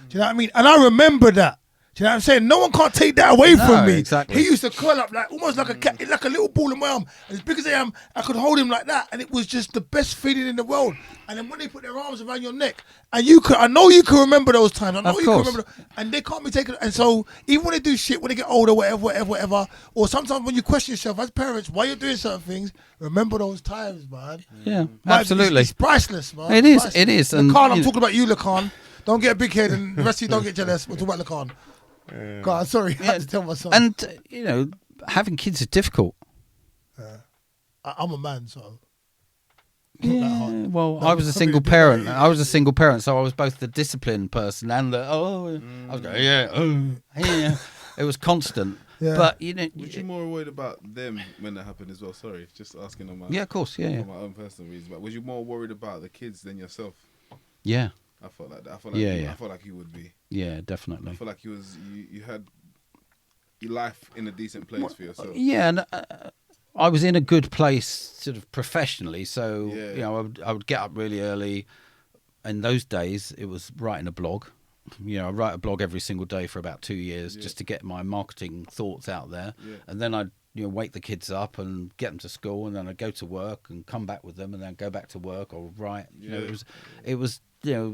Do you know what I mean? And I remember that. Do you know what I'm saying? No one can't take that away from me. Exactly. He used to curl up like almost like a cat, like a little ball in my arm. And as big as I am, I could hold him like that, and it was just the best feeling in the world. And then when they put their arms around your neck, and I know you can remember those times. I know you can remember, and they can't be taken. And so even when they do shit, when they get older, whatever, or sometimes when you question yourself as parents why you're doing certain things, remember those times, man. Yeah, absolutely. It's priceless, man. It is. It is. And Lacan, I'm talking about you, Lacan. Don't get a big head, and the rest of you don't get jealous. We're talking about Lacan. God, I'm sorry. I had to tell my son. And having kids is difficult. I'm a man, so. Well, I was a single parent. So I was both the disciplined person and I was going, It was constant. Yeah. But was you more worried about them when that happened as well? Sorry, just asking on my of course, on my own personal reasons. But was you more worried about the kids than yourself? Yeah. I felt like that. I felt like you would be. Yeah, definitely. I feel like you had your life in a decent place for yourself. Yeah, and I was in a good place sort of professionally. So, I would get up really early. In those days, it was writing a blog. I write a blog every single day for about 2 years just to get my marketing thoughts out there. Yeah. And then I'd wake the kids up and get them to school, and then I'd go to work and come back with them and then go back to work or write. It was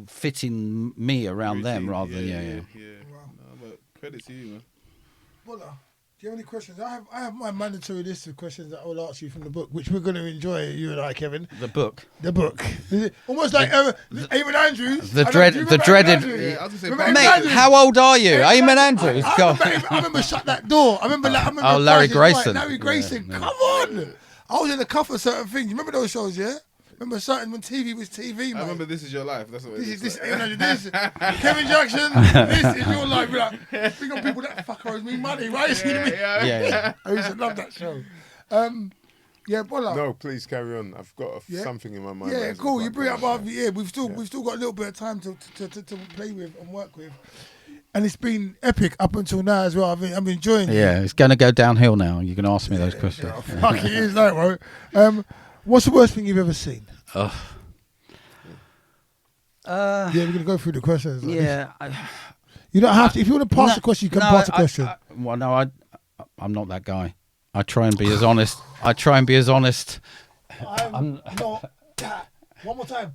fitting me around them rather than Wow. No, but credit to you, man. Well, do you have any questions? I have my mandatory list of questions that I will ask you from the book, which we're going to enjoy, you and I, Kevin. The book. Almost like Eamon Andrews. The dreaded. Mate, how old are you? Eamon Andrews. I remember shut that door. I remember Larry Grayson. Larry Grayson. Yeah. Come on. I was in the cuff of certain things. You remember those shows, yeah? Remember certain when TV was TV, mate. I remember This Is Your Life. That's what it is. This Kevin Jackson, this is your life. Like, think of people that fuck owes me money, right? Yeah. I used to love that show. Yeah, Bola. No, please carry on. I've got something in my mind. Yeah, cool. You bring it up. Yeah, we've still got a little bit of time to play with and work with, and it's been epic up until now as well. I'm enjoying it. Yeah, it's going to go downhill now. You're going to ask me those questions. Yeah, fuck it is like, bro. What's the worst thing you've ever seen? Yeah, we're gonna go through the questions. Yeah. You don't have to. If you want to pass the question, you can pass the question. I'm not that guy. I try and be as honest. I'm not that. One more time.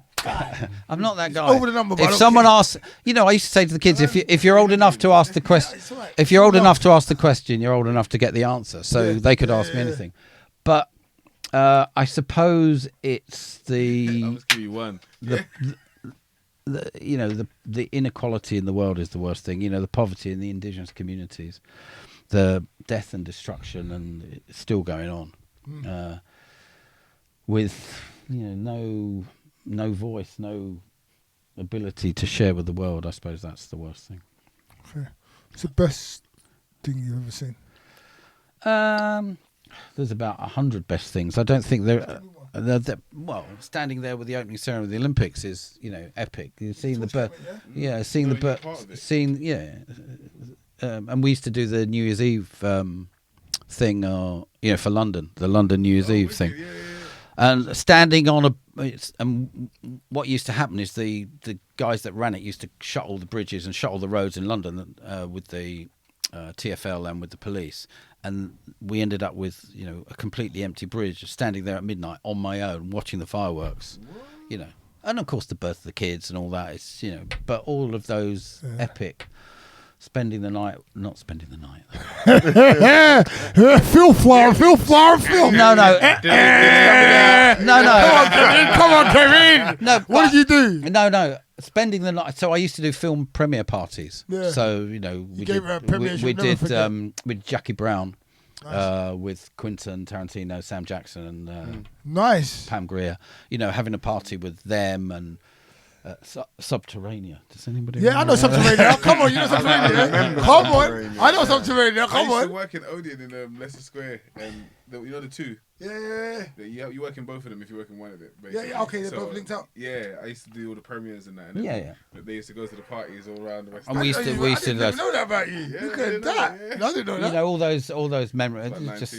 I'm not that guy. Over the number. If someone asks, I used to say to the kids, if you're old enough to ask the question, if you're old enough to ask the question, you're old enough to get the answer. So they could ask me anything. But I suppose it's the. I'll just give you one. The inequality in the world is the worst thing. The poverty in the indigenous communities, the death and destruction, and it's still going on. With no voice, no ability to share with the world. I suppose that's the worst thing. Fair. It's the best thing you've ever seen. There's about 100 best things. I don't think they're standing there with the opening ceremony of the Olympics is, epic. You've seen the bird, seeing the bird, and we used to do the New Year's Eve thing, for London, the London New Year's Eve thing, and standing on and what used to happen is the guys that ran it used to shut all the bridges and shut all the roads in London with the TfL and with the police. And we ended up with, a completely empty bridge, standing there at midnight on my own, watching the fireworks, And of course, the birth of the kids and all that. It's, but all of those epic, not spending the night. Phil flower. No. Come on, Kevin. No. What did you do? No. Spending the night. So I used to do film premiere parties. Yeah. So we did with Jackie Brown, nice. with Quentin Tarantino, Sam Jackson, and nice Pam Grier. Having a party with them and Subterranea. Does anybody? Yeah, I know Subterranea. Come on, you know Subterranea. Come on, I know Subterranea. Come on. I used to work in Odeon in Leicester Square, and the two. Yeah. You work in both of them if you work in one of it. Basically. Yeah. Okay, they're both linked up. Yeah, I used to do all the premieres and that. And yeah. They used to go to the parties all around the West. And we used to. I didn't even know that about you. Yeah, Look at that. Yeah. I didn't know that. All those memories. Just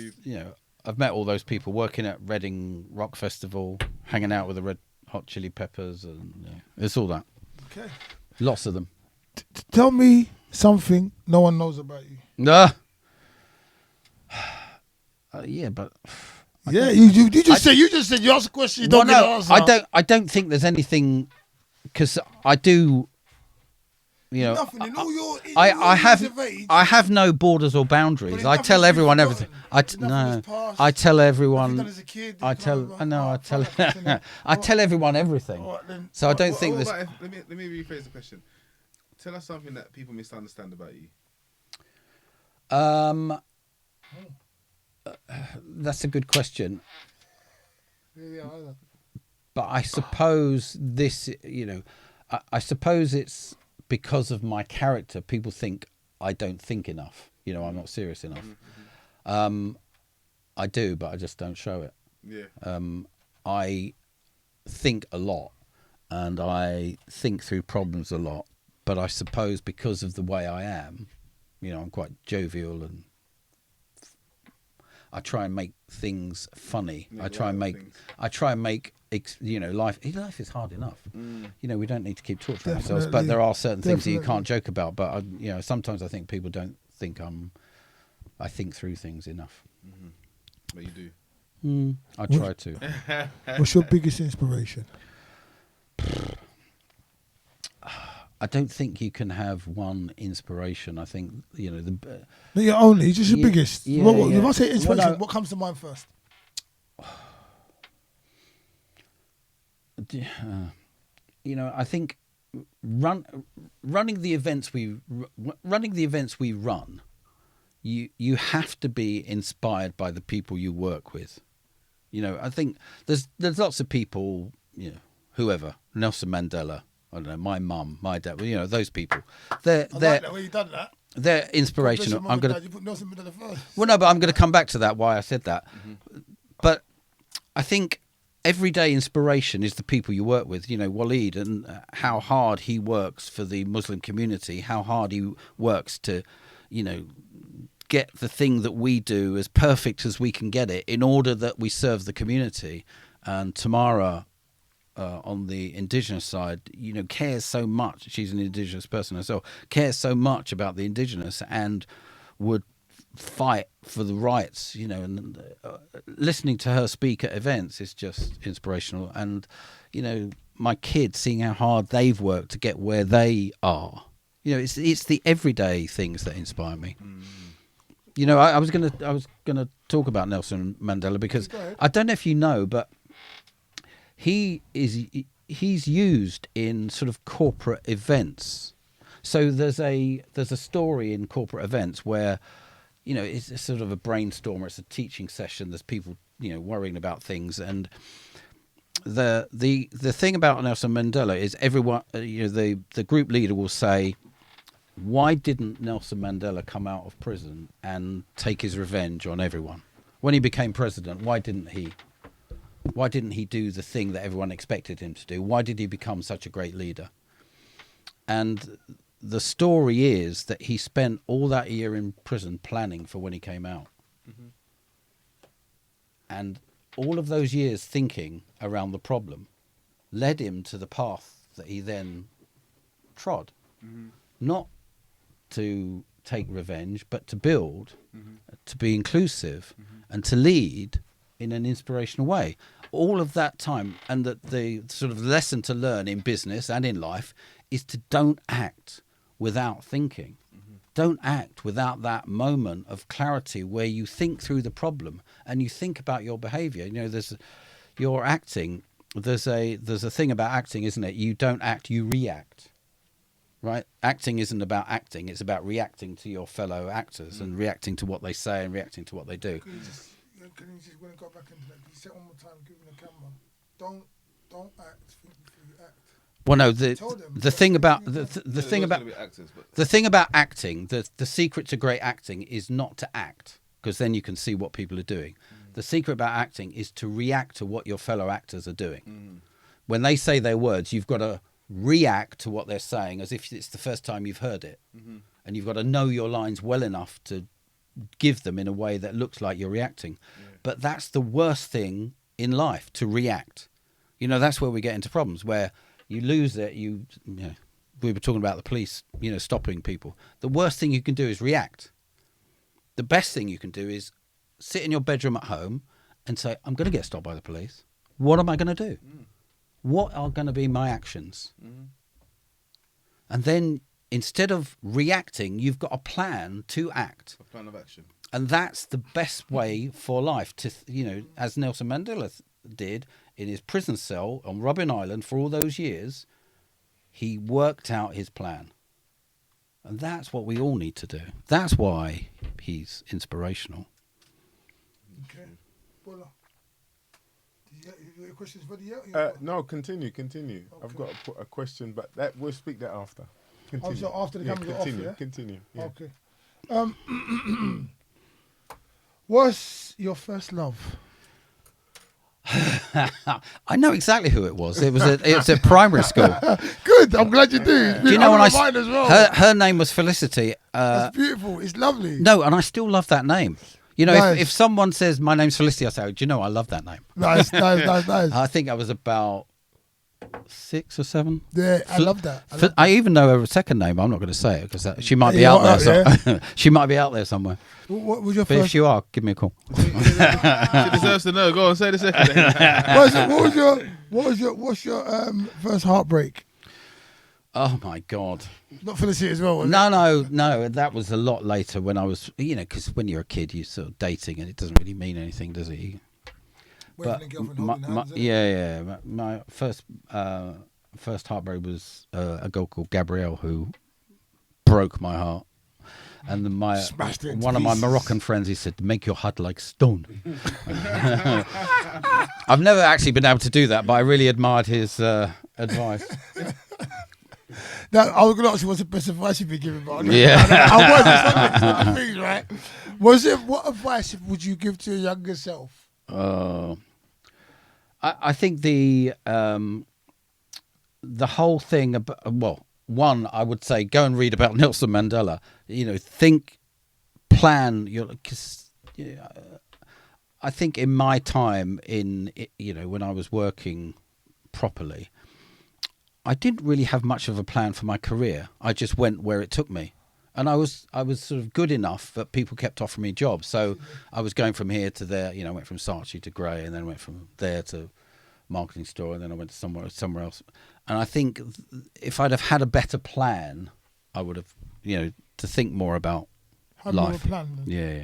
I've met all those people working at Reading Rock Festival, hanging out with the Red Hot Chili Peppers, and it's all that. Okay. Lots of them. Tell me something no one knows about you. Yeah, but. You just said you asked a question you don't get an answer. I don't think there's anything, because I do. Nothing in all your. I have no borders or boundaries. I tell everyone everything. I tell everyone. As a kid, I tell everyone everything. So I don't think there's. Let me rephrase the question. Tell us something that people misunderstand about you. That's a good question. But I suppose this, I suppose it's because of my character. People think I don't think enough. I'm not serious enough. I do, but I just don't show it. Yeah. I think a lot, and I think through problems a lot. But I suppose because of the way I am, I'm quite jovial, and I try and make things funny. I try and make life is hard enough. We don't need to keep torturing ourselves, but there are certain things that you can't joke about. But sometimes I think people don't think I think through things enough. Mm-hmm. But you do. I try to. What's your biggest inspiration? I don't think you can have one inspiration. I think No, your only, just your biggest. If I say inspiration, what comes to mind first? I think running the events we run, you have to be inspired by the people you work with. I think there's lots of people, whoever, Nelson Mandela, I don't know, my mum, my dad, those people. They're like that way you done that. They're inspirational. I'm gonna. You put Nelson Mandela first. Well, no, but I'm going to come back to that. Why I said that, but I think everyday inspiration is the people you work with. You know, Waleed, and how hard he works for the Muslim community, how hard he works to, you know, get the thing that we do as perfect as we can get it in order that we serve the community. And Tamara, on the Indigenous side, you know, cares so much. She's an Indigenous person herself, cares so much about the Indigenous and would fight for the rights, you know, and listening to her speak at events is just inspirational. And, you know, my kids, seeing how hard they've worked to get where they are, you know, it's the everyday things that inspire me. You know, I was gonna talk about Nelson Mandela because I don't know if you know, but he's used in sort of corporate events. So there's a story in corporate events where, you know, it's sort of a brainstorm, or it's a teaching session. There's people, you know, worrying about things, and the thing about Nelson Mandela is everyone, you know, the group leader will say, why didn't Nelson Mandela come out of prison and take his revenge on everyone when he became president? Why didn't he do the thing that everyone expected him to do? Why did he become such a great leader? And the story is that he spent all that year in prison planning for when he came out. Mm-hmm. And all of those years thinking around the problem led him to the path that he then trod. Mm-hmm. Not to take revenge, but to build, to be inclusive, and to lead in an inspirational way. All of that time, and that the sort of lesson to learn in business and in life is to don't act without thinking. Don't act without that moment of clarity where you think through the problem and you think about your behavior. You know, there's a thing about acting, isn't it? You don't act, you react. Right? Acting isn't about acting, it's about reacting to your fellow actors and reacting to what they say and reacting to what they do. Can you just when I got back into that, can you say one more time, give me the camera? Don't act, think before you act. Well, no, the thing about the thing about acting, the secret to great acting is not to act, because then you can see what people are doing. The secret about acting is to react to what your fellow actors are doing. When they say their words, you've got to react to what they're saying as if it's the first time you've heard it. And you've got to know your lines well enough to give them in a way that looks like you're reacting. But that's the worst thing in life, to react. You know, that's where we get into problems, where you lose it. You know, we were talking about the police, you know, stopping people. The worst thing you can do is react. The best thing you can do is sit in your bedroom at home and say, I'm going to get stopped by the police. What am I going to do? What are going to be my actions? And then instead of reacting, you've got a plan to act. A plan of action. And that's the best way for life to, you know, as Nelson Mandela did in his prison cell on Robben Island for all those years, he worked out his plan. And that's what we all need to do. That's why he's inspirational. Okay. Well, questions for the no, continue. Okay. I've got a question, but we'll speak that after. Continue. So after the cameras are off, yeah? Continue. Yeah. Okay. What's your first love? I know exactly who it was. It was at primary school. Good. I'm glad you do. Do you know when mine as well. her name was Felicity. That's beautiful. It's lovely. No, and I still love that name. You know, nice. if someone says my name's Felicity, I say, do you know I love that name? Nice. I think I was about 6 or 7. Yeah, I love that. I even know her second name. I'm not going to say it because she might be out there. Yeah. She might be out there somewhere. What was your but first? If you are, give me a call. She deserves to know. Go on, say the second name. What's your first heartbreak? Oh my God! Not Felicity as well. No. That was a lot later when I was, you know, because when you're a kid, you're sort of dating, and it doesn't really mean anything, does it? But my first heartbreak was a girl called Gabrielle who broke my heart, and then one of my Moroccan friends, he said, "Make your heart like stone." I've never actually been able to do that, but I really admired his advice. Now, I was going to ask you what's the best advice you've been given, but I was things, right? What advice would you give to your younger self? I think the whole thing about, well, one, I would say go and read about Nelson Mandela. Think, plan. Because I think in my time when I was working properly, I didn't really have much of a plan for my career. I just went where it took me. And I was sort of good enough that people kept offering me jobs. So I was going from here to there. I went from Saatchi to Grey, and then went from there to marketing store, and then I went to somewhere else. And I think if I'd have had a better plan, I would have, to think more about life. More plan, yeah.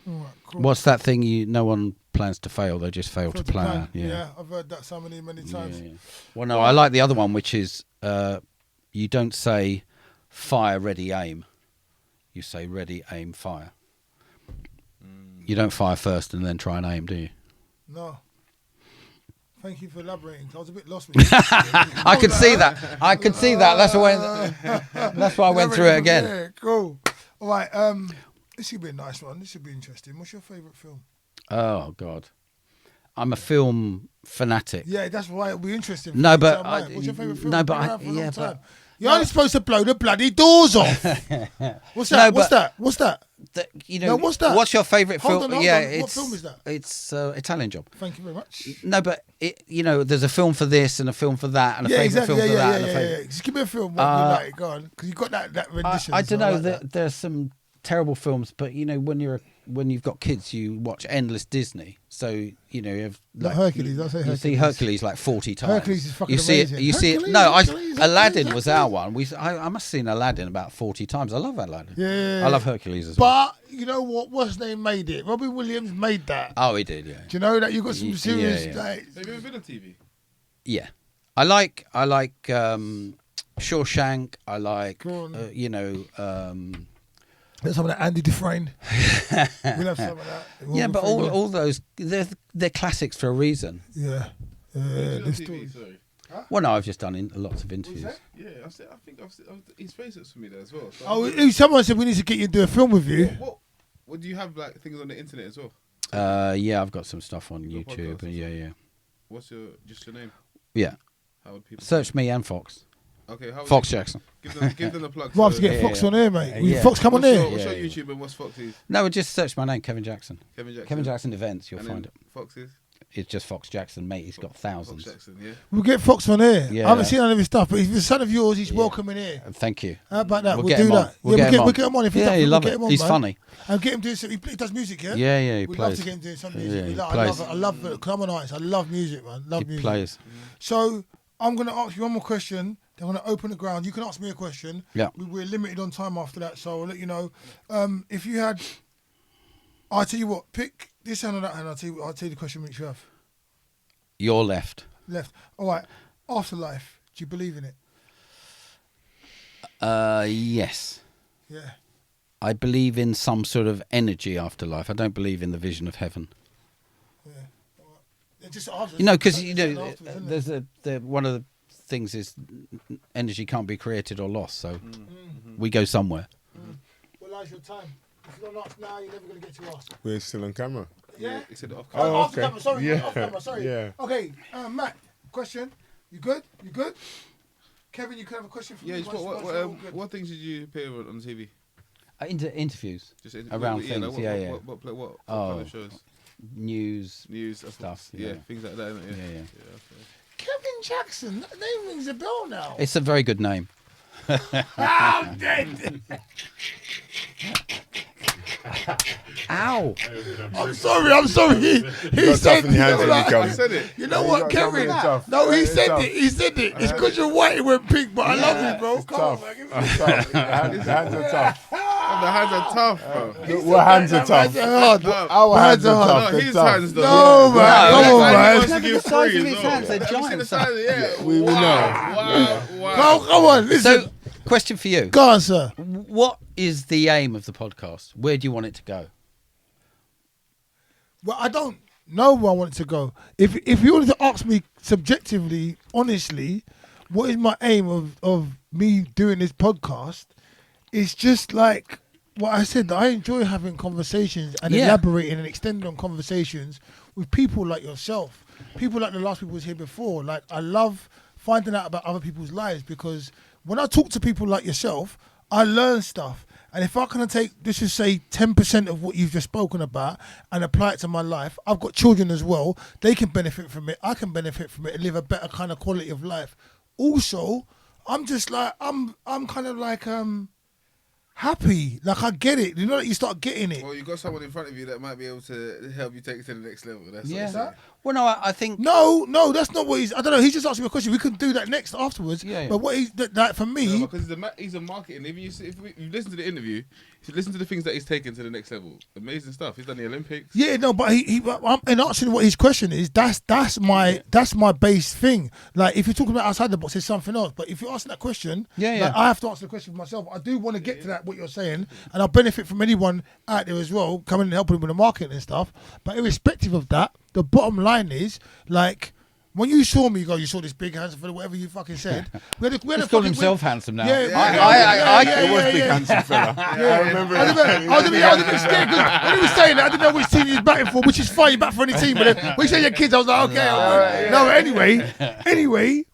All right, cool. What's that thing? No one plans to fail; they just fail to plan. Yeah, I've heard that so many times. Yeah. Well, no, I like the other one, which is you don't say fire, ready, aim. You say ready, aim, fire. You don't fire first and then try and aim, do you? No. Thank you for elaborating. I was a bit lost with you. I could see that. That's why I went through it again. Yeah, cool. All right. This should be a nice one. This should be interesting. What's your favourite film? Oh God, I'm a film fanatic. Yeah, that's why it'll be interesting. No, but what's your favourite film? No, but you're only supposed to blow the bloody doors off. What's that? What's that? What's that? What's that? What's your favourite film? Hold on. What film is that? It's Italian Job. Thank you very much. No, but there's a film for this and a film for that and a favourite film for that. Yeah. Just give me a film. Go on, because you got that rendition. I don't know. There's some terrible films, but when you've got kids, you watch endless Disney. So you have Hercules. I say Hercules. You see Hercules like 40 times. Hercules is fucking amazing. You see it. No, Aladdin was our one. I must have seen Aladdin about 40 times. I love Aladdin. Yeah, I love Hercules as well. But you know what? What's his name made it? Robin Williams made that. Oh, he did. Yeah. Do you know that you got some serious? Have you ever been on TV? Yeah, I like Shawshank. I like There's some of that Andy Dufresne. We'll have some of that. Yeah, but all those they're classics for a reason. Yeah. TV, sorry. Huh? Well, no, I've just done lots of interviews. Yeah, I think he's faces for me there as well. So someone said we need to get you to do a film with you. What do you have things on the internet as well? Yeah, I've got some stuff on YouTube. Yeah. What's your name? Yeah. How would people search me and Fox? Okay, Fox Jackson. Give them the plug. We'll have to get Fox on here, mate. Fox, come on here. What's your YouTube and what's Fox's? No, just search my name, Kevin Jackson. Kevin Jackson Events, you'll find it. Fox's? It's just Fox Jackson, mate. He's got thousands. Fox Jackson, yeah. We'll get Fox on here. Yeah. I haven't seen any of his stuff, but if he's a son of yours, he's welcome in here. Thank you. How about that? We'll do that. We'll get him on. If he love it. He's man. funny. And get him doing some. He does music, yeah. Yeah, he We'd plays. love to get him doing some music. Yeah, I love it. Come on, I love music, man. Love music. He plays. So I'm going to ask you one more question. Then I'm going to open the ground. You can ask me a question. Yeah. We're limited on time after that, so I'll let you know. If you had, I'll tell you what. Pick this hand or that hand. I'll tell you the question which you have. Your left. Left. All right. Afterlife. Do you believe in it? Yes. Yeah. I believe in some sort of energy afterlife. I don't believe in the vision of heaven. Yeah. All right. Just after, because there's one of the things is energy can't be created or lost, so we go somewhere. Well, lies your time. If you don't ask now, you're never going to get to ask. We're still on camera. Yeah. He said off camera. Off camera. Sorry. Yeah. Off camera. Sorry. Yeah. Okay. Matt, question. You good? Kevin, you can have a question for me. What things did you appear on TV? Interviews. Just around things. What kind of shows? News stuff. Yeah, things like that. Isn't it? Yeah. Kevin Jackson. That name rings a bell now. It's a very good name. I'm dead. Ow! I'm sorry. He said it. I said it. You know what, Kevin? No, he said it. It's because you're white. It went pink, but I love you, bro. Come on, man. Give me hands are tough. The hands are tough, bro. What hands are tough? Our hands are tough. No, his hands though. No, man. Come on, man. The size of his hands are giant. Yeah. We know. Wow. Come on, listen. So, question for you. Go on, sir. What is the aim of the podcast? Where do you want it to go? Well, I don't know where I want it to go. If you wanted to ask me subjectively, honestly, what is my aim of me doing this podcast? It's just like what I said. I enjoy having conversations and elaborating and extending on conversations with people like yourself. people like the last people was here before. Like, I love finding out about other people's lives, because when I talk to people like yourself, I learn stuff. And if I can take, let's just say 10% of what you've just spoken about and apply it to my life, I've got children as well. They can benefit from it. I can benefit from it and live a better kind of quality of life. Also, I'm just like, I'm kind of like, happy. Like, I get it. You know that you start getting it. Well, you got someone in front of you that might be able to help you take it to the next level. That's what I'm saying. Well, no, I think... No, that's not what he's... I don't know. He's just asking me a question. We can do that next afterwards. Yeah. But what he's... Like, for me... No, because he's a marketing... If you listen to the interview, if you listen to the things that he's taken to the next level, amazing stuff. He's done the Olympics. Yeah, no, but I'm in answering what his question is, that's my base thing. Like, if you're talking about outside the box, it's something else. But if you're asking that question, like, I have to answer the question for myself. I do want to get to that, what you're saying, and I'll benefit from anyone out there as well, coming and helping with the marketing and stuff. But irrespective of that, the bottom line is, like, when you saw me, you saw this big handsome fella, whatever you fucking said. He's called himself handsome now. It was big handsome fella. I remember. I was a bit scared because when he was saying that, I didn't know which team he was batting for, which is fine, you bat for any team. But then when you say your kids, I was like, okay. No, anyway,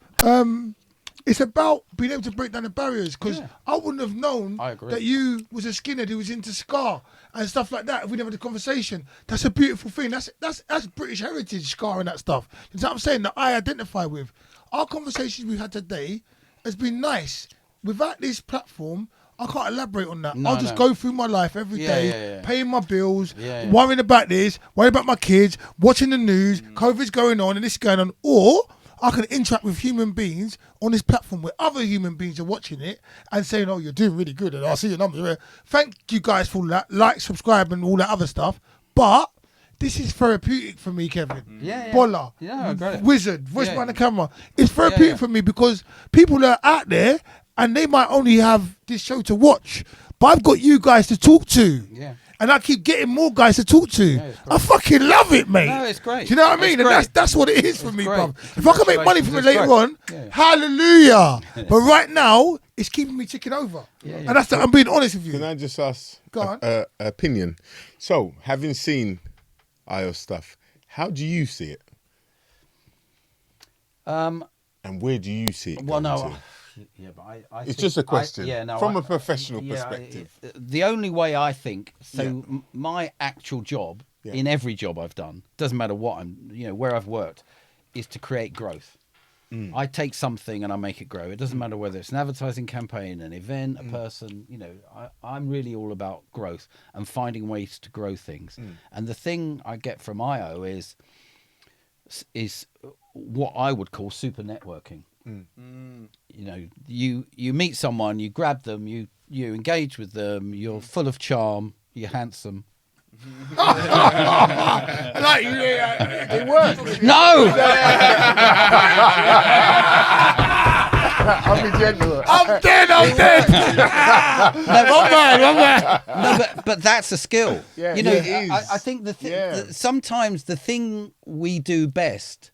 it's about being able to break down the barriers, because I wouldn't have known that you was a skinhead who was into ska and stuff like that if we never had a conversation. That's a beautiful thing. That's British heritage, ska and that stuff. You know what I'm saying? That I identify with. Our conversations we've had today has been nice. Without this platform, I can't elaborate on that. I'll just go through my life every day, paying my bills, worrying about this, worrying about my kids, watching the news, COVID's going on and this is going on. Or I can interact with human beings on this platform where other human beings are watching it and saying, oh, you're doing really good, and I see your numbers. Thank you guys for all that. Like, subscribe, and all that other stuff. But this is therapeutic for me, Kevin. Bolla. Wizard. Voice behind the camera. It's therapeutic for me, because people are out there and they might only have this show to watch, but I've got you guys to talk to. And I keep getting more guys to talk to. I fucking love it, mate. No, it's great. Do you know what I mean? And that's what it is for me, bro. If I can make money from it later on, hallelujah. But right now, it's keeping me ticking over. And that's I'm being honest with you. Can I just ask an opinion? So, having seen IOS stuff, how do you see it? And where do you see it? Well, no. To? Yeah, but I it's think just a question. From a professional yeah, perspective. The only way I think, my actual job, in every job I've done, doesn't matter what I'm, where I've worked, is to create growth. I take something and I make it grow. It doesn't matter whether it's an advertising campaign, an event, a person, I'm really all about growth and finding ways to grow things. And the thing I get from IO is what I would call super networking. You meet someone, you grab them, you engage with them, you're full of charm, you're handsome. It works. No! I'll be gentle. I'm dead. One man. No, but that's a skill. It is. I think sometimes the thing we do best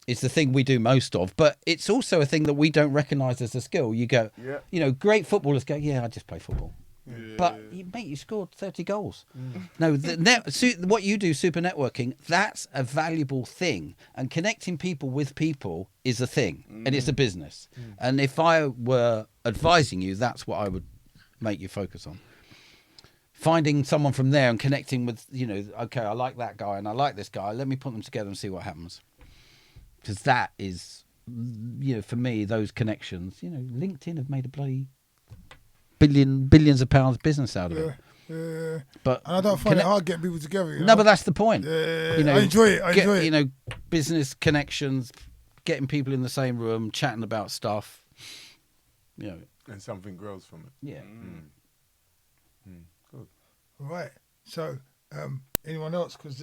is the thing we do most of, but it's also a thing that we don't recognise as a skill. You go, great footballers go, I just play football. But, mate, you scored 30 goals. No, what you do, super networking, that's a valuable thing. And connecting people with people is a thing, and it's a business. And if I were advising you, that's what I would make you focus on. Finding someone from there and connecting with, okay, I like that guy and I like this guy. Let me put them together and see what happens. Because that is, for me, those connections, LinkedIn have made a bloody billions of pounds business out of it. But and I don't find it hard getting people together. No, but that's the point. I enjoy it. I enjoy it. Business connections, getting people in the same room, chatting about stuff. And something grows from it. Yeah. Good. All right. So, anyone else? Because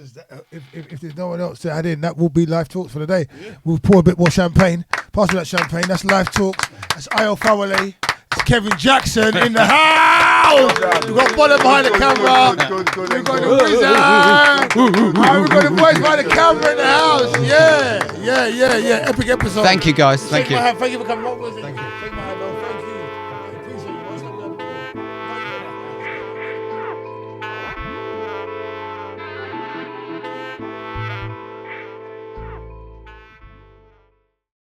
if there's no one else to add in, that will be Life Talks for the day. We'll pour a bit more champagne. Pass me that champagne. That's Life Talks. That's I.O. Fawole. It's Kevin Jackson in the house. We've got Bolla behind the camera. We've got the Wizard. We've got the boys behind the camera in the house. Yeah. Epic episode. Thank you, guys. Thank you. Thank you for coming over. Thank you. Shake my hand.